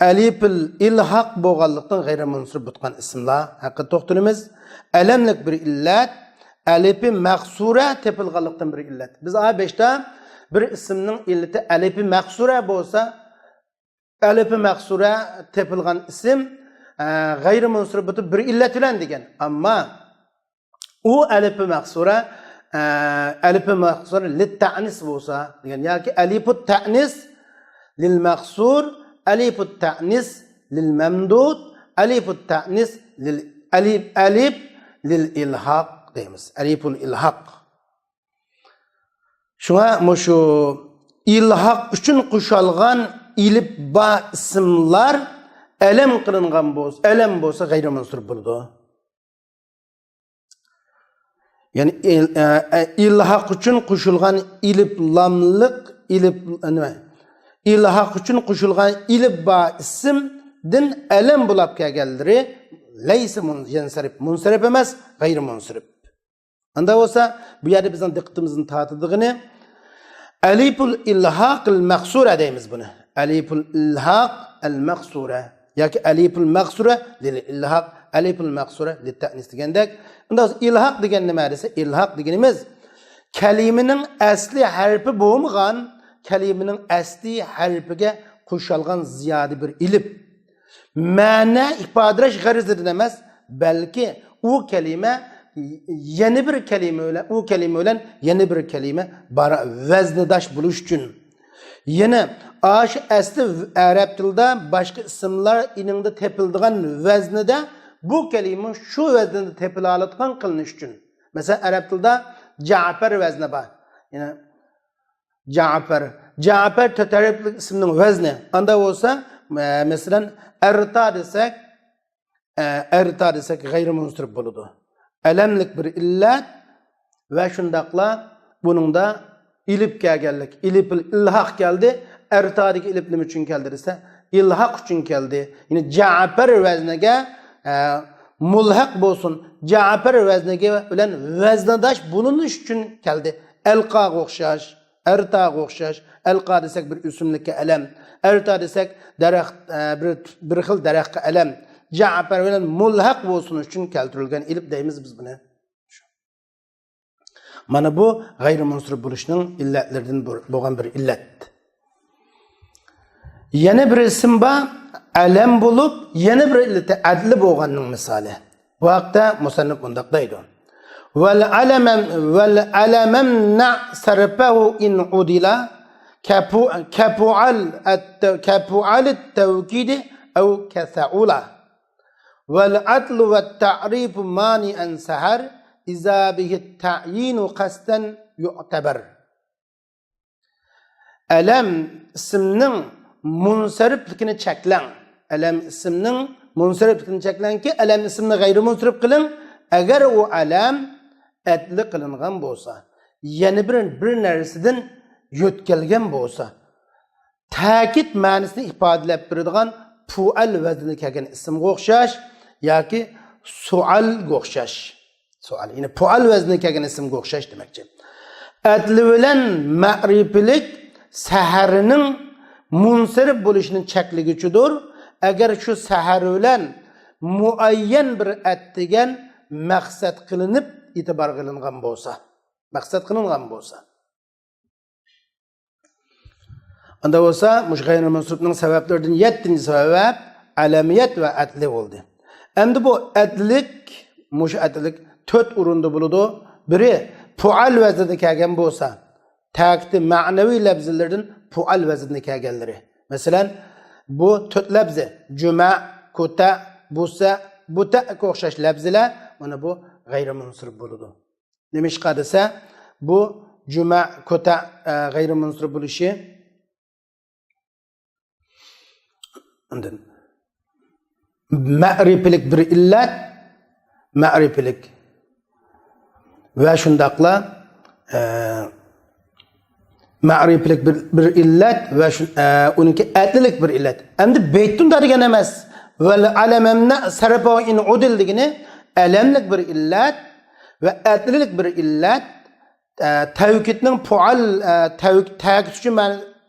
alifil ilhaq bo'lganlikdan g'ayrimunsirif bo'lgan ismlar haqida to'xtalamiz. Alamlik bir illat, alifi maqsura tepilganlikdan bir illat. Biz A5da bir ismning illati alifi maqsura bo'lsa, alifi maqsura tepilgan ism g'ayrimunsirif bo'lib bir illat bilan degan. Ammo u alifi maqsura lit ta'nis bo'lsa degan yoki alifut ta'nis lil maqsur, alifut ta'nis lil mamdud, alifut ta'nis lil alif lil ilhaq deymiz. Aliful ilhaq. Shunga shu ilhaq uchun qo'shilgan ilib ba ismlar alam qilingan bo'lsa, alam bo'lsa g'ayrimunsirif bo'ladi. Yani ilhaq uchun qo'shilgan ilib lamliq ilhaq uchun qo'shilgan ilib ba ismdan alam bo'lib kelganlari laysa munsirif emas, g'ayrimunsirif. Anda bo'lsa bu yerda bizning diqqatimizni tortadigan aliful ilhaq al maqsura deymiz buni. Aliful ilhaq al maqsura yoki aliful maqsura lil ilhaq, aliful maqsura lit ta'nis degandek. Unda ilhaq degan nima desa, ilhaq deganimiz kalimaning asli harfi bo'lmagan, kalimaning asli harfiga qo'shilgan ziyoda bir ilib. Ma'na ifodalash g'arzidan emas, balki u kalima yana bir kalima bilan, u kalima bilan yana bir kalima vaznidash bo'lish uchun. Yana aş asli Arap tilida boshqa ismlar iningda tepildigan vaznida bu kalima shu vaznda tepila oladigan qilinish uchun. Masalan, Arap tilida Ja'far vazni bor. Ya'ni Ja'far tatarifli ismning vazni. Anda bo'lsa, masalan, arta desak g'ayrimunsirif bo'ladi. Alamlik bir illat va shundaqla buningda ilib kelganlik, ilipil ilhaq keldi. Ertadagi ilib nima uchun keldi desa, ilhaq uchun keldi. Ya'ni Ja'far vazniga mulhaq bo'lsin, Ja'far vazniga bilan vaznadash bo'linish uchun keldi. Alqaga o'xshash, ertaga o'xshash. Alqa desak bir o'simlikka alam, erta desak daraxt, bir xil daraxtga alam. Ja'far bilan mulhaq bo'lsin uchun keltirilgan ilib deymiz biz buni. Mana bu g'ayrimunsirif bo'lishning illatlaridan bo'lgan bir illat. Yana bir ism bor, alam bo'lib, yana bir illati adli bo'lganning misoli. Bu vaqtda musannif bundaq deydi. Val alamam na sarfahu in udila kafu'al at-tawkid aw katha'ula. Val adlu wat ta'rif mani'an sahar iza bihi at-ta'yin qasdan yu'tabar. Alam ismning munsarifligini cheklang. Alam ismning munsiriflikni cheklanki, alam ismini g'ayri munsirif qiling. Agar u alam atli qilingan bo'lsa, yana bir narsadan yo'tkalgan bo'lsa, ta'kid ma'nosini ifodalab beradigan fual vaznida kelgan ismga o'xshash yoki sualga o'xshash. Sual, ya'ni fual vaznida kelgan ismga o'xshash demakchi. Adli bilan ma'rifilik saharining munsirif bo'lishini cheklaguchidir. Agar shu sahar bilan muayyan bir degan maqsad qilinib e'tibor qilingan bo'lsa, unda bo'lsa, mush g'ayri mansubning sabablaridan 7-sabab alamiyat va adli bo'ldi. Endi bu adlik, mush adlik 4 o'rinda bo'ladi. Biri fual vaznida kelgan bo'lsa, ta'kidi ma'naviy lafzlardan fual vaznida kelganlari. Masalan, bu 4 lafzi juma, kuta, busa, buta o'xshash lafzlar, mana bu g'ayri mansub bo'ladi. Nimishqa desa, bu juma, kuta g'ayri mansub bo'lishi undan ma'rifilik bir illat, ma'rifilik va shundaqla ma'rifilik bir illat va uniki adlilik bir illat. Endi beytunda degan emas. Val alamamna sarfa in udil degani alamlik bir illat va adlilik bir illat. Tavkidning fual ta'kid uchun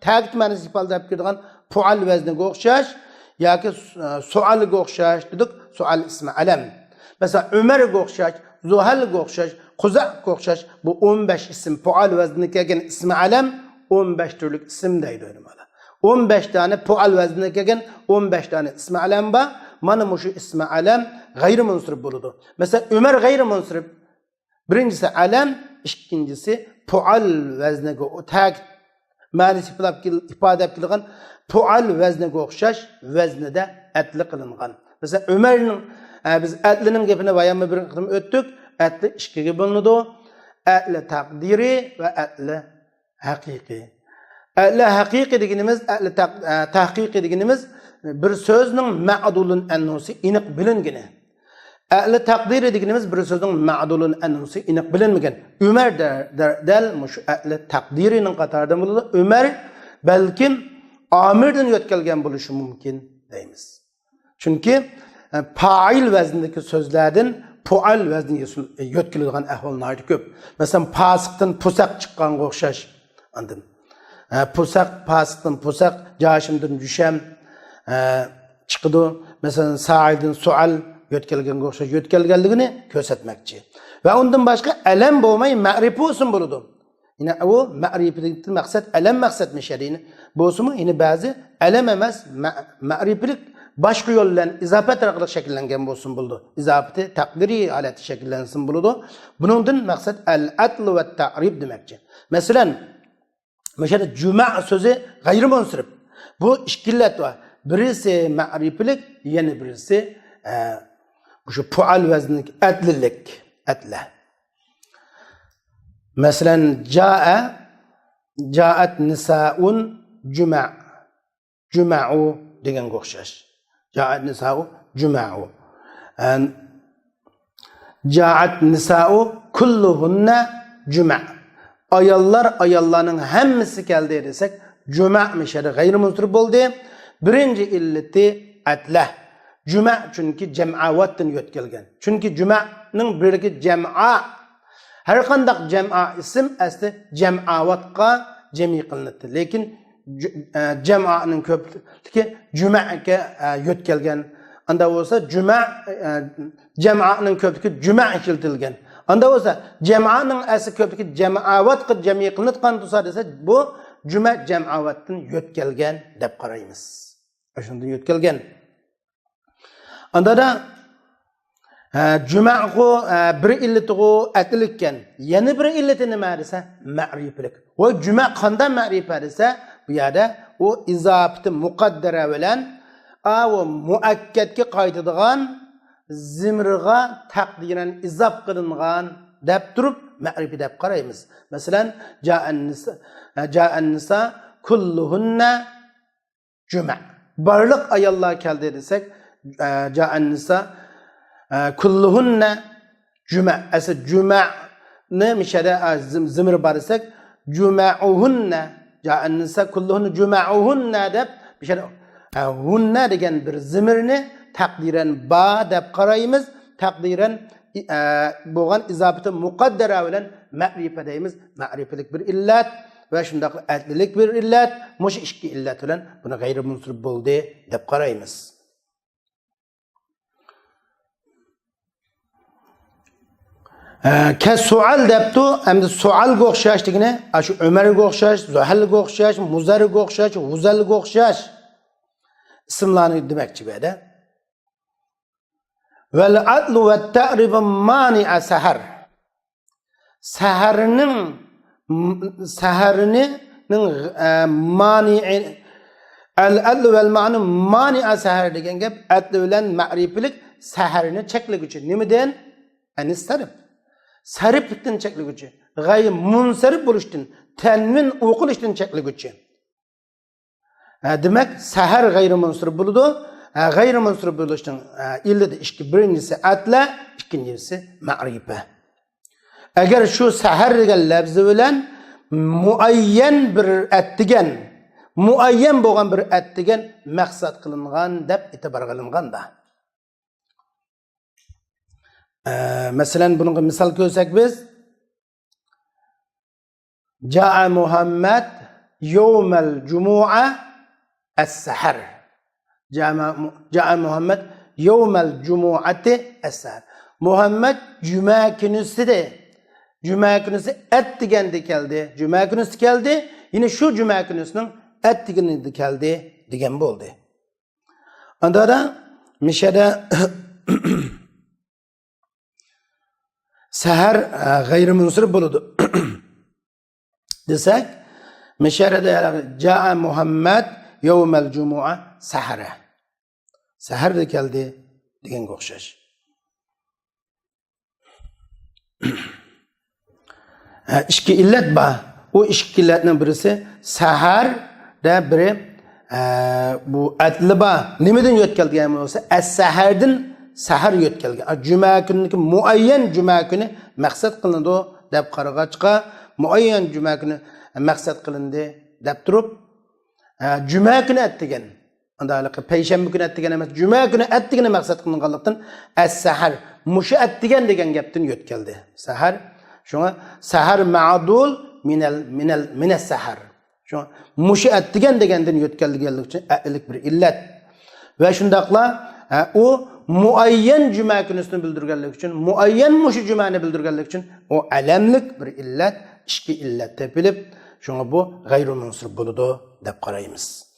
ta'kid ma'nosini ifodalab beradigan fual vazniga o'xshash yoki sualga o'xshash dedik. Sual ismi alam. Mesela Ömer'e o'xshash, Zuhal'ga o'xshash, Quza'ga o'xshash bu 15 ism fual vaznida kelgan ismi alam 15 turlik ism deydi mana. 15 tane fual vaznida kelgan 15 tane ismi alam bor. Mana bu ismi alam g'ayri munsirif bo'ladi. Mesela Ömer g'ayri munsirif. Birincisi alam, ikincisi fual vazniga ta'kid ma'nosini ifodalab kelgan fual vazniga o'xshash vaznida adli qilingan. Mesela Ömer'ning biz adlining gapini bayonmi bir qilib o'tdik. Adli ikkiga bo'linadi. Adli taqdiri va adli haqiqiy. Adli haqiqiy deganimiz, adli tahqiqiy deganimiz bir so'zning ma'dulun annusi aniq bilingani. Adli taqdiri deganimiz bir so'zning ma'dulun annusi aniq bilinmagan. Umar dal mush adli taqdirining qatoridan bo'ladi. Umar balkim amirdan yo'tkalgan bo'lishi mumkin deymiz. Chunki fa'il vaznidagi so'zlardan fual vazniga yo'tkiladigan ahvollar ko'p. Masalan, fasiqdan pusaq chiqqanga o'xshash. Andim. Pusaq, fasiqdan pusaq, jashimdan jusham chiqdi. Masalan, sa'ildan sual yo'tkilganga o'xshash yo'tkilganligini ko'rsatmoqchi. Va undan boshqa alam bo'lmay ma'rifa bo'lsin bo'ladi. Yine o ma'rifilikdan maqsad alam maqsadmish yani. Bo'lsa-mu, yine ba'zi alam emas, ma'rifilik başka yoldan izafet orqali shakllangan bo'lsin bo'ldi. Izafati taqdiriy holati shakllansin bo'ladi. Buningdan maqsad al-adl va ta'rif demakchi. Masalan, mesela cuma so'zi g'ayri munsirif. Bu ikki illat bor. Birisi ma'rifilik, yana birisi şu fual vaznidagi adlilik, adla. Masalan, ja'at nisaun juma'u degan o'xshash. Ja'at nisa'u juma'u. Ja'at nisa'u kulluhunna juma'. Ayollarning hammasi keldi desek, juma' mishari g'ayri munsirif bo'ldi. Birinci illati atla. Juma' chunki jam'avatdan yo'tkalgan. Chunki juma'ning birligi jam'a. Har qanday jam'a ism asli jam'avatga jami qilinadi. Lekin jam'aning ko'pligi juma'ga yo'tkalgan. Anda bo'lsa jam'aning ko'pligi juma' keltirilgan. Anda bo'lsa jam'aning asli ko'pligi jam'avatga jami qilinadigan bo'lsa desa bu juma' jam'avatdan yo'tkalgan deb qaraymiz. Shundan yo'tkalgan. Anda da juma'gu bir illatigu atlikkan. Yana bir illati nima desa ma'rifilik. Va juma' qanday ma'rifa desa bu yerda u izofati muqaddara bilan va muakkadga qaytadigan zimriga taqdiran izof qilingan deb turib ma'rifa deb qaraymiz. Masalan, ja'an nisa kulluhunna juma'. Barliq ayollar keldi desek, Ca'an nisa kulluhunna cuma. Asıl cuma ne mişede zimir barısak cuma'uhunna ca'an nisa kulluhunna cuma'uhunna deb mişede hunna degan bir zimirni takdiren ba deb qaraymiz. Takdiren bo'lgan izobati muqaddara bilan ma'rifa deymiz. Ma'rifalik bir illat va shundoq adlilik bir illat, mush ikki illat bilan buni g'ayri munsirib bo'ldi deb qaraymiz. Sual debdi, endi sualga o'xshash degani, shu Umarga o'xshash, Zuhalga o'xshash, Muzarga o'xshash, G'uzalga o'xshash ismlarni demoqchi bu yerda. Vel adlu ve ta'ribu mani'a sahar. Saharning mani'i al-adlu vel ma'nu mani'a sahar degan gap adlu bilan ma'rifilik saharni cheklaguvchi. Nimadan? Anistarib. Sariflikdan cheklaguvchi. G'ayr munsarif bo'lishdan, tanvin o'qilishdan cheklaguvchi. Demak, sahar g'ayri munsarif bo'ladi. G'ayri munsarif bo'lishdan illati ikki, birincisi atla, ikkinchisi ma'rifa. Agar shu sahar degan lafzi bilan muayyan bir atdigan, muayyan bo'lgan bir atdigan maqsad qilingan deb e'tibor qilinganda. Masalan, bunga misol ko'rsak biz Ja'a Muhammad yawmal jumu'a as-sahar. Ja'a Muhammad yawmal jumu'ati as-sahar. Muhammad cuma günüsüde. Cuma günüsü et digende geldi. Cuma günüsü geldi. Yine şu cuma günüsünün et digende geldi digen oldu. Onda da mişede sahar gayrimunsir buludu. Desek mişede Ja'a Muhammad yawmal jumu'a sahara. Sahar da geldi digen o'xshash. İki illet var. O iki illetinin birisi sahar da biri bu adli var. Nemeden yötkelgen olsa es-sahardan sahar yötkelgen. Cuma günündeki muayyen cuma günü maksat kılındı o deb qarag'achqa muayyen cuma günü maksat kılındı deb turib cuma günü etdigan. Andalıq peyshanba günü etdigan emas, cuma günü etdigani maksat qilinganlikdan es-sahar mushu etdigan degan gapdan yötkeldi. Sahar şuna sahar ma'dul minel sahar. Şuna mushu etdigan degandan yötkeldiganlik uchun a'lik bir illat. Ve shundaqla o muayyen cuma günüsünü bildirganlik uchun, muayyen mushu jumani bildirganlik uchun o alamlik bir illat, ikki illat tepilib, şuna bu g'ayri munsir bo'ladi deb qaraymiz.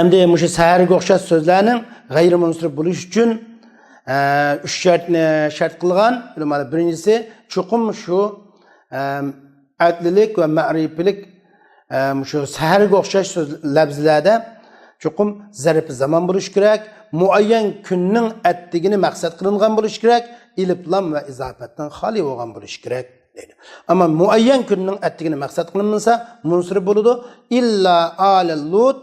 Endi mushu saharga o'xshash so'zlarning g'ayri munsir bo'lish uchun üç şartni şart qilgan. Birincisi chuqum shu adlilik ve ma'rifilik shu saharga o'xshash so'z lafzlarda chuqum zarf zaman bo'lish kerak, muayyan kunning atdigini maqsad qilingan bo'lish kerak, ilif lam ve izofatdan xoli bo'lgan bo'lish kerak deydi. Ama muayyan kunning atdigini maqsad qilinmasa munsir bo'ladi. Illa alal lut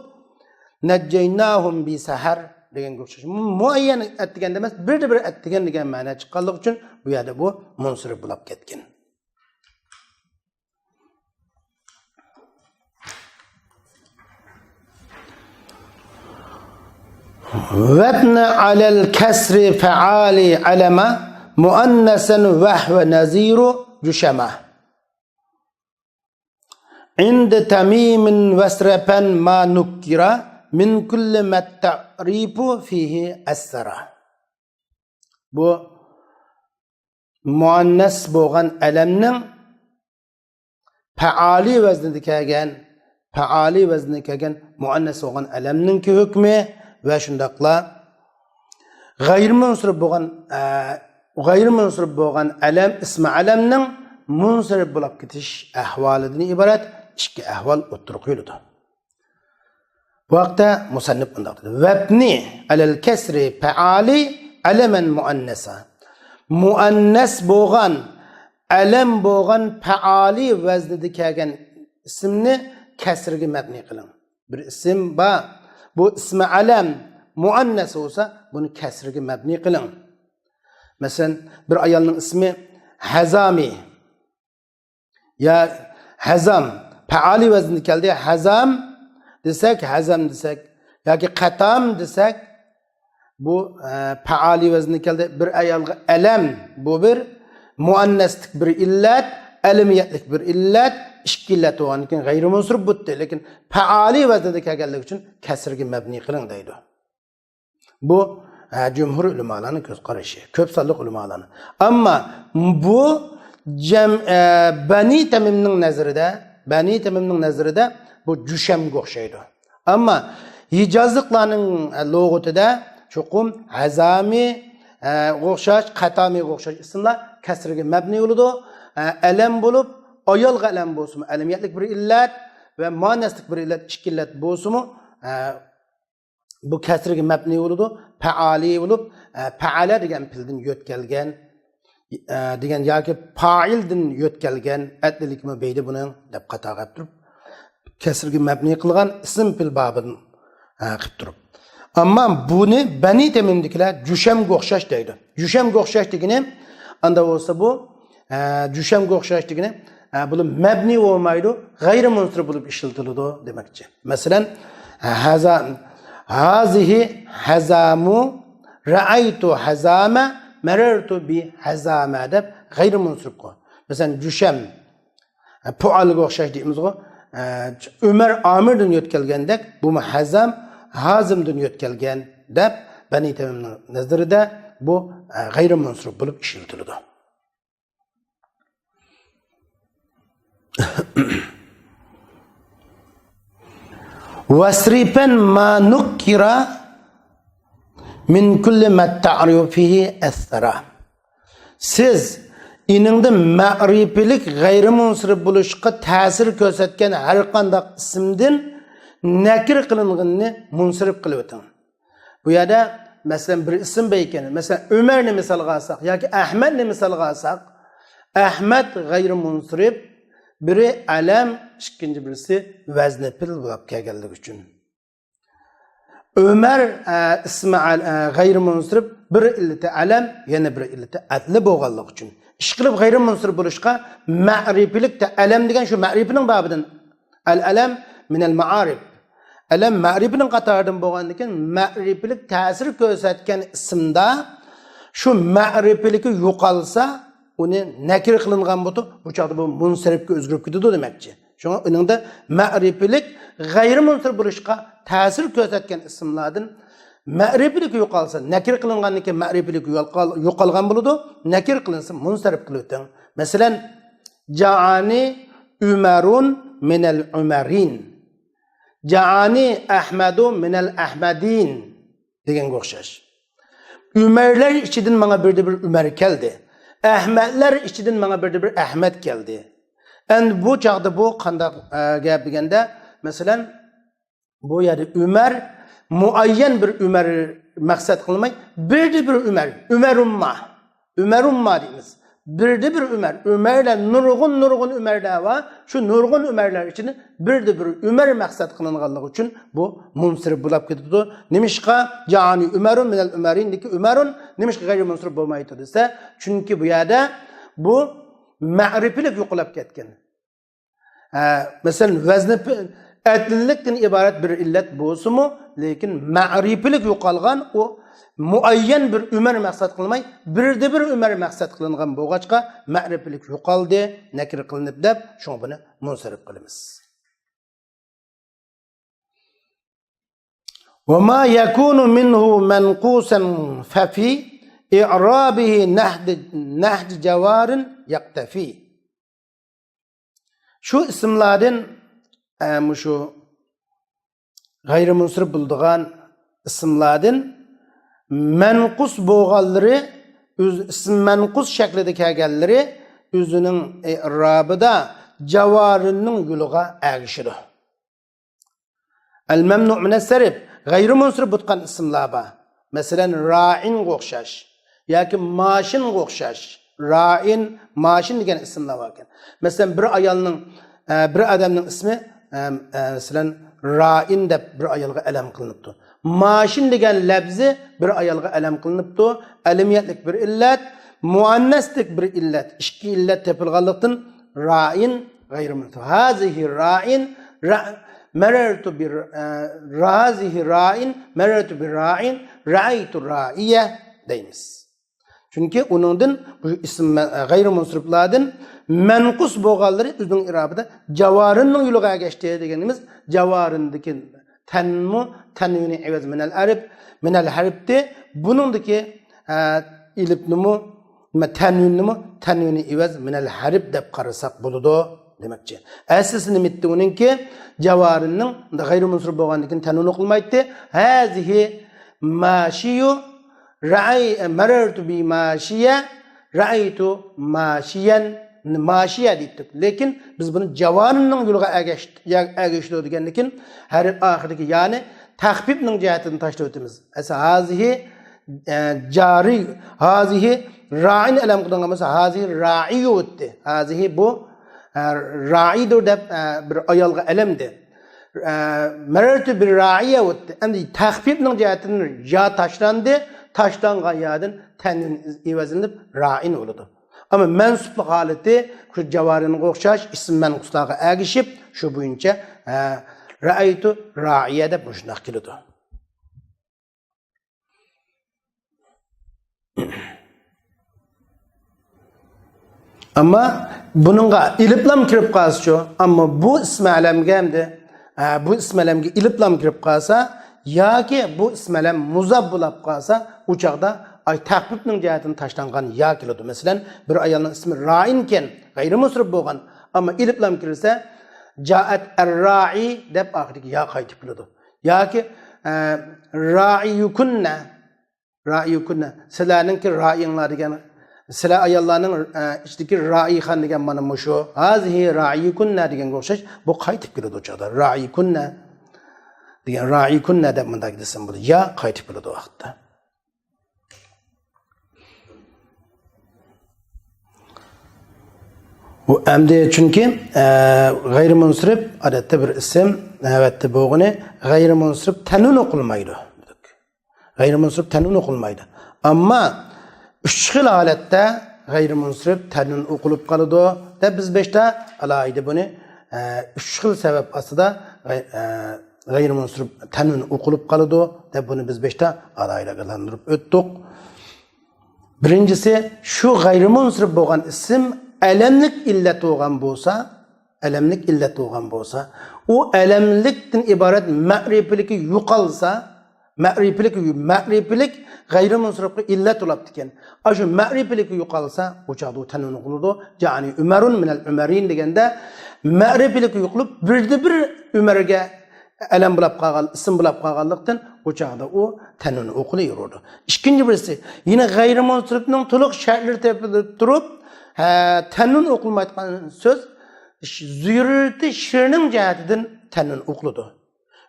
najjaynahum bi sahar degan o'xshash. Muayyan atdigan emas, bir atdigan degan ma'no chiqqanligi uchun bu yerda bu munsir bo'lib ketgan. Wabna alal kasri fa'ali alama muannasan wahwa naziru jushama. Inda tamimin wasrapan ma nukkira min kulli ma ta'rifu fihi asra. Bu muannas bo'lgan alamning fa'ali vaznida kelgan muannas bo'lgan alamning hukmi ve şundaqla g'ayri munsirib bo'lgan alam ismi alamning munsirib bo'lib ketish ahvolidan iborat ikki ahvol o'tirib qo'yiladi. Bu vaqtda musannif bunday dedi. Wabni alal kasri fa'ali alaman muannasa. Muannas bo'lgan alam bo'lgan fa'ali vaznida kelgan ismni kasrga mabni qiling. Bir ism ba bu ismi alam muannas olsa bunu kasriga mabni qiling. Masalan, bir ayolning ismi Hazami ya Hazam, faali vazni keldi. Hazam desak, Hazam desak yoki Qatam desak, bu faali vazni keldi. Bir ayolga alam, bu bir muannaslik bir illat, alamiyatlik bir illat, ikki illat bo'lgan ekan g'ayri munsirib bo'ldi. Lekin faali vaznida kelganligi uchun kasrga mabni qiling deydi. Bu cumhur ulamolarning ko'z qarashi, ko'p sonli ulamolarning. Ammo bu Bani Tamimning nazarida bu jushamga o'xshaydi. Ammo Hijozliklarning lug'atida cho'qim Hazami o'xshash, Qatami o'xshash ismlar kasrga mabni bo'ladi. Alam bo'lib, ayolga alam bo'lsin, alamiyatlik bir illat va muannaslik bir illat, ikki illat bo'lsin, bu kasrga mabni bo'ladi. Faali bo'lib, faala degan fildan yo'tkalgan degan yoki fa'ildan yo'tkalgan atlilikmi beydi buni deb qata qilib turib kasrga mabni qilgan ism fil babini qilib turib. Ammo buni Bani Tamimdagilar jushamga o'xshash deydi. Jushamga o'xshash degani anda bo'lsa bu jushamga o'xshash degani bu mabni bo'lmaydi, g'ayri munsirib bo'lib ishlatiladi demakchi. Masalan, hazihi hazamu ra'aytu hazama marartu bi hazama deb g'ayri munsirib qo'y. Masalan, jusham pualga o'xshash deymiz-ku. Umar Amirdan yo'tkalgandek, bu hazam Hazimdan yo'tkalgan deb Bani Tamimning nazarida bu g'ayri munsirib bo'lib ishlatiladi. Wasripan ma nukira min kulli ma ta'rifu fihi asra. Siz iningda ma'rifilik g'ayri munsirib bo'lishga ta'sir ko'rsatgan har qanday ismdan nakir qilinganini munsirib qilib o'ting. Bu yerda masalan bir ism ekan, masalan Umarni misolga olsak yoki Ahmadni misolga olsak, Ahmad g'ayri munsirib, biri alam, ikkinchi birisi vazni fil bo'lib kelganligi uchun. Umar ismi g'ayri munsirib, bir illati alam, yana bir illati adli bo'lganligi uchun. Ish qilib g'ayri munsirib bo'lishga ma'rifilikda alam degan shu ma'rifining babidan al-alam min al-ma'arif. Alam ma'rifining qatoridan bo'lgandan keyin ma'rifilik ta'sir ko'rsatgan ismda shu ma'rifiligi yo'qolsa, uni nakir qilingan bo'lsa, bu chaqda bu munsiribga o'zgarib ketadi demakchi. Shunga uningda ma'rifilik g'ayri munsir bo'lishga ta'sir ko'rsatgan ismlardan ma'rifilik yo'qolsa, nakir qilingandan keyin ma'rifilik yo'qolgan bo'ladi, nakir qilinsa munsirib qilaveting. Masalan, ja'ani Umarun min al-Umarin. Ja'ani Ahmadu min al-Ahmadin deganga o'xshash. Umarlar ichidan menga bir Umar keldi. Ahmadlar ichidan menga bir Ahmad keldi. Endi bu chaqda bu qanday gap deganda, masalan, bu yerda Umar muayyan bir Umar maqsad qilmay, bir Umar, Umarumma deymiz. Bir Umar, Umarlar nurg'un Umarlar va shu nurg'un Umarlar ichida bir Umar maqsad qilinganligi uchun bu munsirib bo'lib ketadi. Nimishqa ja'ani Umarun min al-Umarin deki Umarun nimishqa g'ayri munsirib bo'lmaydi desa, chunki bu yerda bu ma'rifilik yo'qolib ketgan. Masalan, vazni adlilikdan iborat bir illat bo'lsa-mu, lekin ma'rifilik yo'qolgan o muayyan bir Umar maqsad qilmay, bir Umar maqsad qilingan bo'lg'achqa ma'rifilik yo'qoldi, nakir qilinib deb, shuni buni munsirib qilamiz. Wa ma yakunu minhu manqusan fa fi i'rabihi nahd jawarin yaqtafi. Şu ismlardan şu g'ayri munsirib bo'lgan ismlardan manqus bo'lganlari, ism manqus shaklida kelganlari o'zining i'robida javorinning yo'liga ergishadi. Al-mamnu' min as-sarf g'ayri munsirib bo'lgan ismlar bor. Masalan, ra'in o'xshash yoki mashin o'xshash. Ra'in, mashin degan ismlar bor ekan. Masalan, bir ayolning, bir odamning ismi masalan Ra'in deb bir ayolga alam qilinibdi. Maşin degan labzi bir ayolga alam qilinibdi. Alamiyatlik bir illat, muannaslik bir illat. İki illat tepilganlikdan ra'in gayrimunsib. Hazihi ra'in merertu bir razihi ra'in merertu bir ra'in ra'aytu ra'iye deymiz. Çünkü onundan bu isim gayrimunsiblardan menqus bo'lganlari o'zining irobida javorinning yo'liga geçti deganimiz javorindagi tanmu tanvini evaz minal harfde bunundaki ilipnimi tanvini evaz minal harf deb qarasak bo'ladi demekçi. Aslısı nimetdi onunki javorinning gayrimunsib bo'lganligidan tanvini qilmaydi. Hazihi mashiyu ra'i marartu bi mashiya ra'aytu mashiyan maşiye deyip. Lekin biz bunu javarının yoluga ergeçti deganlikin her ahirdeki yani tahbibning cihetini taşla ötemiz. Esa hazihi cari hazihi ra'in alam qilgan bo'lsa hazihi ra'iyu o'tdi. Hazihi bu ra'idur deb bir ayolga alamdi. Marartu bir ra'iya o'tdi. Endi tahbibning cihetini ya taşlandı. Taşlangan yerden tenin ivazinib ra'in oldu. Ama mensupluk haleti şu javarinin okşaş isim menkuslarga ergişip şu boyunca ra'aytu ra'iye deb muşnaq kilidu. Ama bununla iliplam kirip qalsa ama bu ismi alamga hamda bu ismi alamga iliplam kirip qalsa yoki bu ismi alam muzab bo'lib qalsa u chaqda ay tahbibning jihatini taşlangan ya kilodu. Mesela bir ayolning ismi ra'inken gayrimunsib bo'lgan ama iliplam kirsa jaat ar-ra'i deb oxirgi ya qaytib kilodu. Yoki ra'iyukunna sizlarningki ra'inglar degan sizlar ayollarning ichidagi ra'ixan degan mana mushu hazihi ra'iyukunna degan o'xshash bu qaytib kilodu o chaqda ra'ikunna degan ra'ikunna deb bunday desam bo'ladi. Ya qaytib kilodu vaqtda. Bu emdi çünkü gayrimunsib adette bir isim evet boğunu gayrimunsib tanun okulmaydı. Gayrimunsib tanun okulmaydı. Ama üç xil halette gayrimunsib tanun okulup kalıdı. De biz beşte alaydı bunu. Üç xil sebep aslında gayrimunsib tanun okulup kalıdı. De bunu biz beşte alayla kazandırıp öttük. Birincisi şu gayrimunsib boğan isim elemlik illet olgan bolsa, o elemlikten ibaret ma'rifiliki yuqalsa, ma'rifilik gayrimunsibga illet olab diken. Aşu ma'rifiliki yuqalsa, o çağda tanun qılıdı. Yani Ömerun minel Ömerin degende ma'rifiliki yuqulup bir Ömerge elem bulab qalgan, isim bulab qalganlıktan o çağda o tanun oquluyordu. İkinci birisi yine gayrimunsibning to'liq şartları tepilib turib tanun okulmaydigan söz zürriyeti şirinin cihatinden tanun okuludu.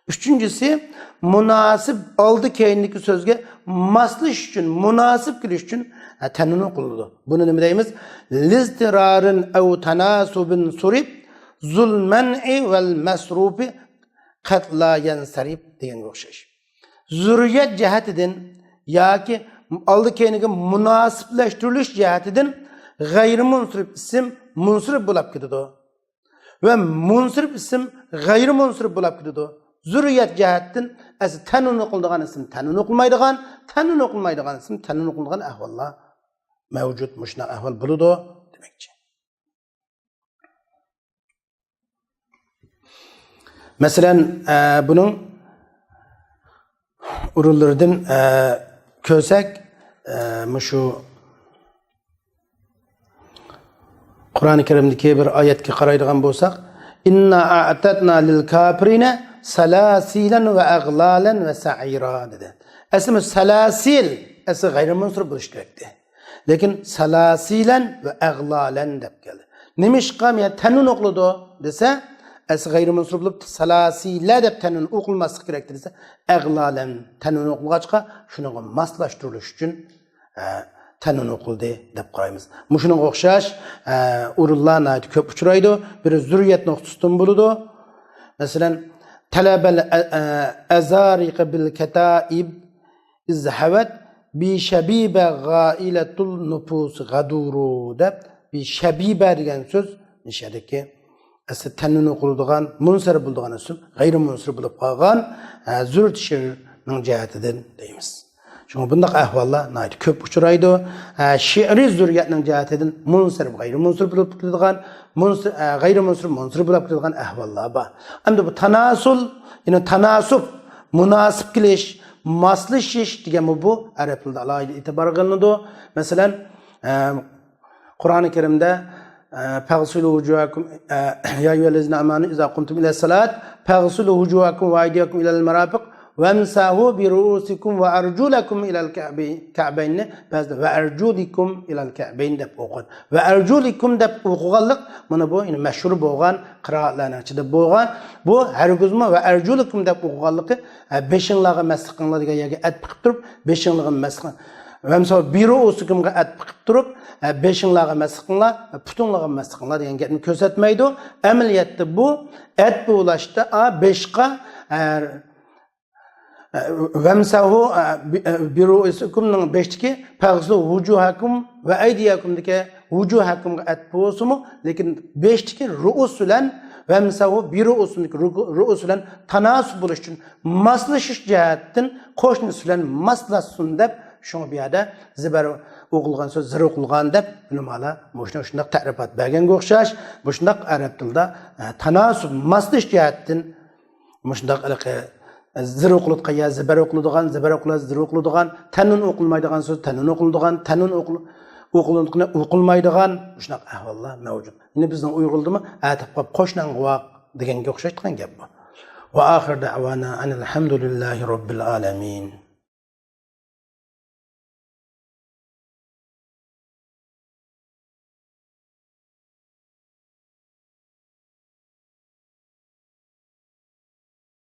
Üçüncüsü münasip aldı keyindeki sözge maslış için, münasip gülüş için tanun okuludu. Bunu ne deyimiz? Liztirarın ev tanasubin surib zulmen'i vel mesrufi katla yansarib diyen okşaş. Zürriyet cihatinden ya ki aldı keyindeki münasipleştiriliş cihatinden gayrimunsib isim munsib bo'lib ketadi ve munsib isim gayrimunsib bo'lib ketadi. Zurriyat jihatdan as tanun qildigan isim tanun qilmaydigan isim tanun qildigan ahvollar mavjud mushna ahvol bo'ladi demekçi. Mesela bunun urullardan ko'rsak şu Kur'an-ı Kerim'deki bir ayetki qaraydigan bolsak, inna a'tadna lil kafirine salasilen ve aglalan ve sa'ira dedi. Esmi salasil, esi gayrimunsib bo'lish kerakdi. Lekin salasilen ve aglalan deb keldi. Nimişqa ya tanun o'qiladi desa, esi gayrimunsib bo'lib salasila deb tanun o'qilmaslik kerakdi desa, aglalan tanun o'qilgachqa shunga moslashtirilish uchun tanun okuldu deb qaraymiz. Muşunun o'xshash urullarni ko'p uchraydi. Bir zurriyat nuqtasidan bo'ladi. Masalan, talabal azariq bil kataib izhavat bi shabiba ghailatul nufus gaduru deb bi shabiba degan so'z nishadiki asli tanini o'qiladigan munsir bo'ladigan ism g'ayri munsir bo'lib qolgan zurt she'rning jihatidan deymiz. Çünkü bundaq ahvollar nayt ko'p uchraydi. She'riy zurriyatning jihatidan munsir g'ayri munsir bo'lib turadigan, g'ayri munsir bo'lib turadigan ahvollar bor. Endi bu tanasul, ya'ni tanasub, munosib kelish, moslashish degan bu arab tilida alohida e'tibor qilinadi. Masalan, Qur'oni Karimda Faghsilu wujuhakum ya ayyuhallazina amanu idza qumtum ila salat faghsilu wujuhakum wa aydiyakum ila al-marafiq وَامْسَحُوا بِرُؤُوسِكُمْ وَأَرْجُلَكُمْ إِلَى الْكَعْبَيْنِ وَأَرْجُلِكُمْ إِلَى الْكَعْبَيْنِ deb o'qildi. وَأَرْجُلِكُمْ deb o'qiganlik mana bu mashhur bo'lgan qiroatlarning ichida bo'lgan. Bu hargizmi وَأَرْجُلِكُمْ deb o'qiganligi beshinglarga masxinglar degan yerga atib qilib turib, beshinglarga masxing وَامْسَحُوا بِرُؤُوسِكُمga atib qilib turib, beshinglarga masxinglar, putinglarga masxinglar degan gapni ko'rsatmaydi. Amaliyotda bu at bo'lashda beshqa Vemsahu biru'isikumning 5tiki faghsilu wujuhakum va aydiyakum deke wujuhakumga at bo'lsa-mu, lekin 5tiki ru'us bilan vemsahu biru'usinik ru'us bilan tanasub bo'lish uchun moslashish jihatdan qo'shnisi bilan moslashsin deb shunga bu yerda zibar o'qilgan so'z zir o'qilgan deb ulamolar shunday ta'rifot berganga o'xshash. Bu shunday arab tilida tanasub moslash jihatdan shunday zir o'qilayotgan ya zibar o'qiladigan, zibar o'qiladi, zir o'qiladigan, tanun o'qilmaydigan so'z tanun o'qiladigan, tanun o'qilmaydigan shunaqa ahvollar mavjud. Endi bizning Uyg'urdimi atib qolib qo'shnangoq deganga o'xshaydigan gap bu. Va oxir da'vana alhamdulillahi robbil alamin.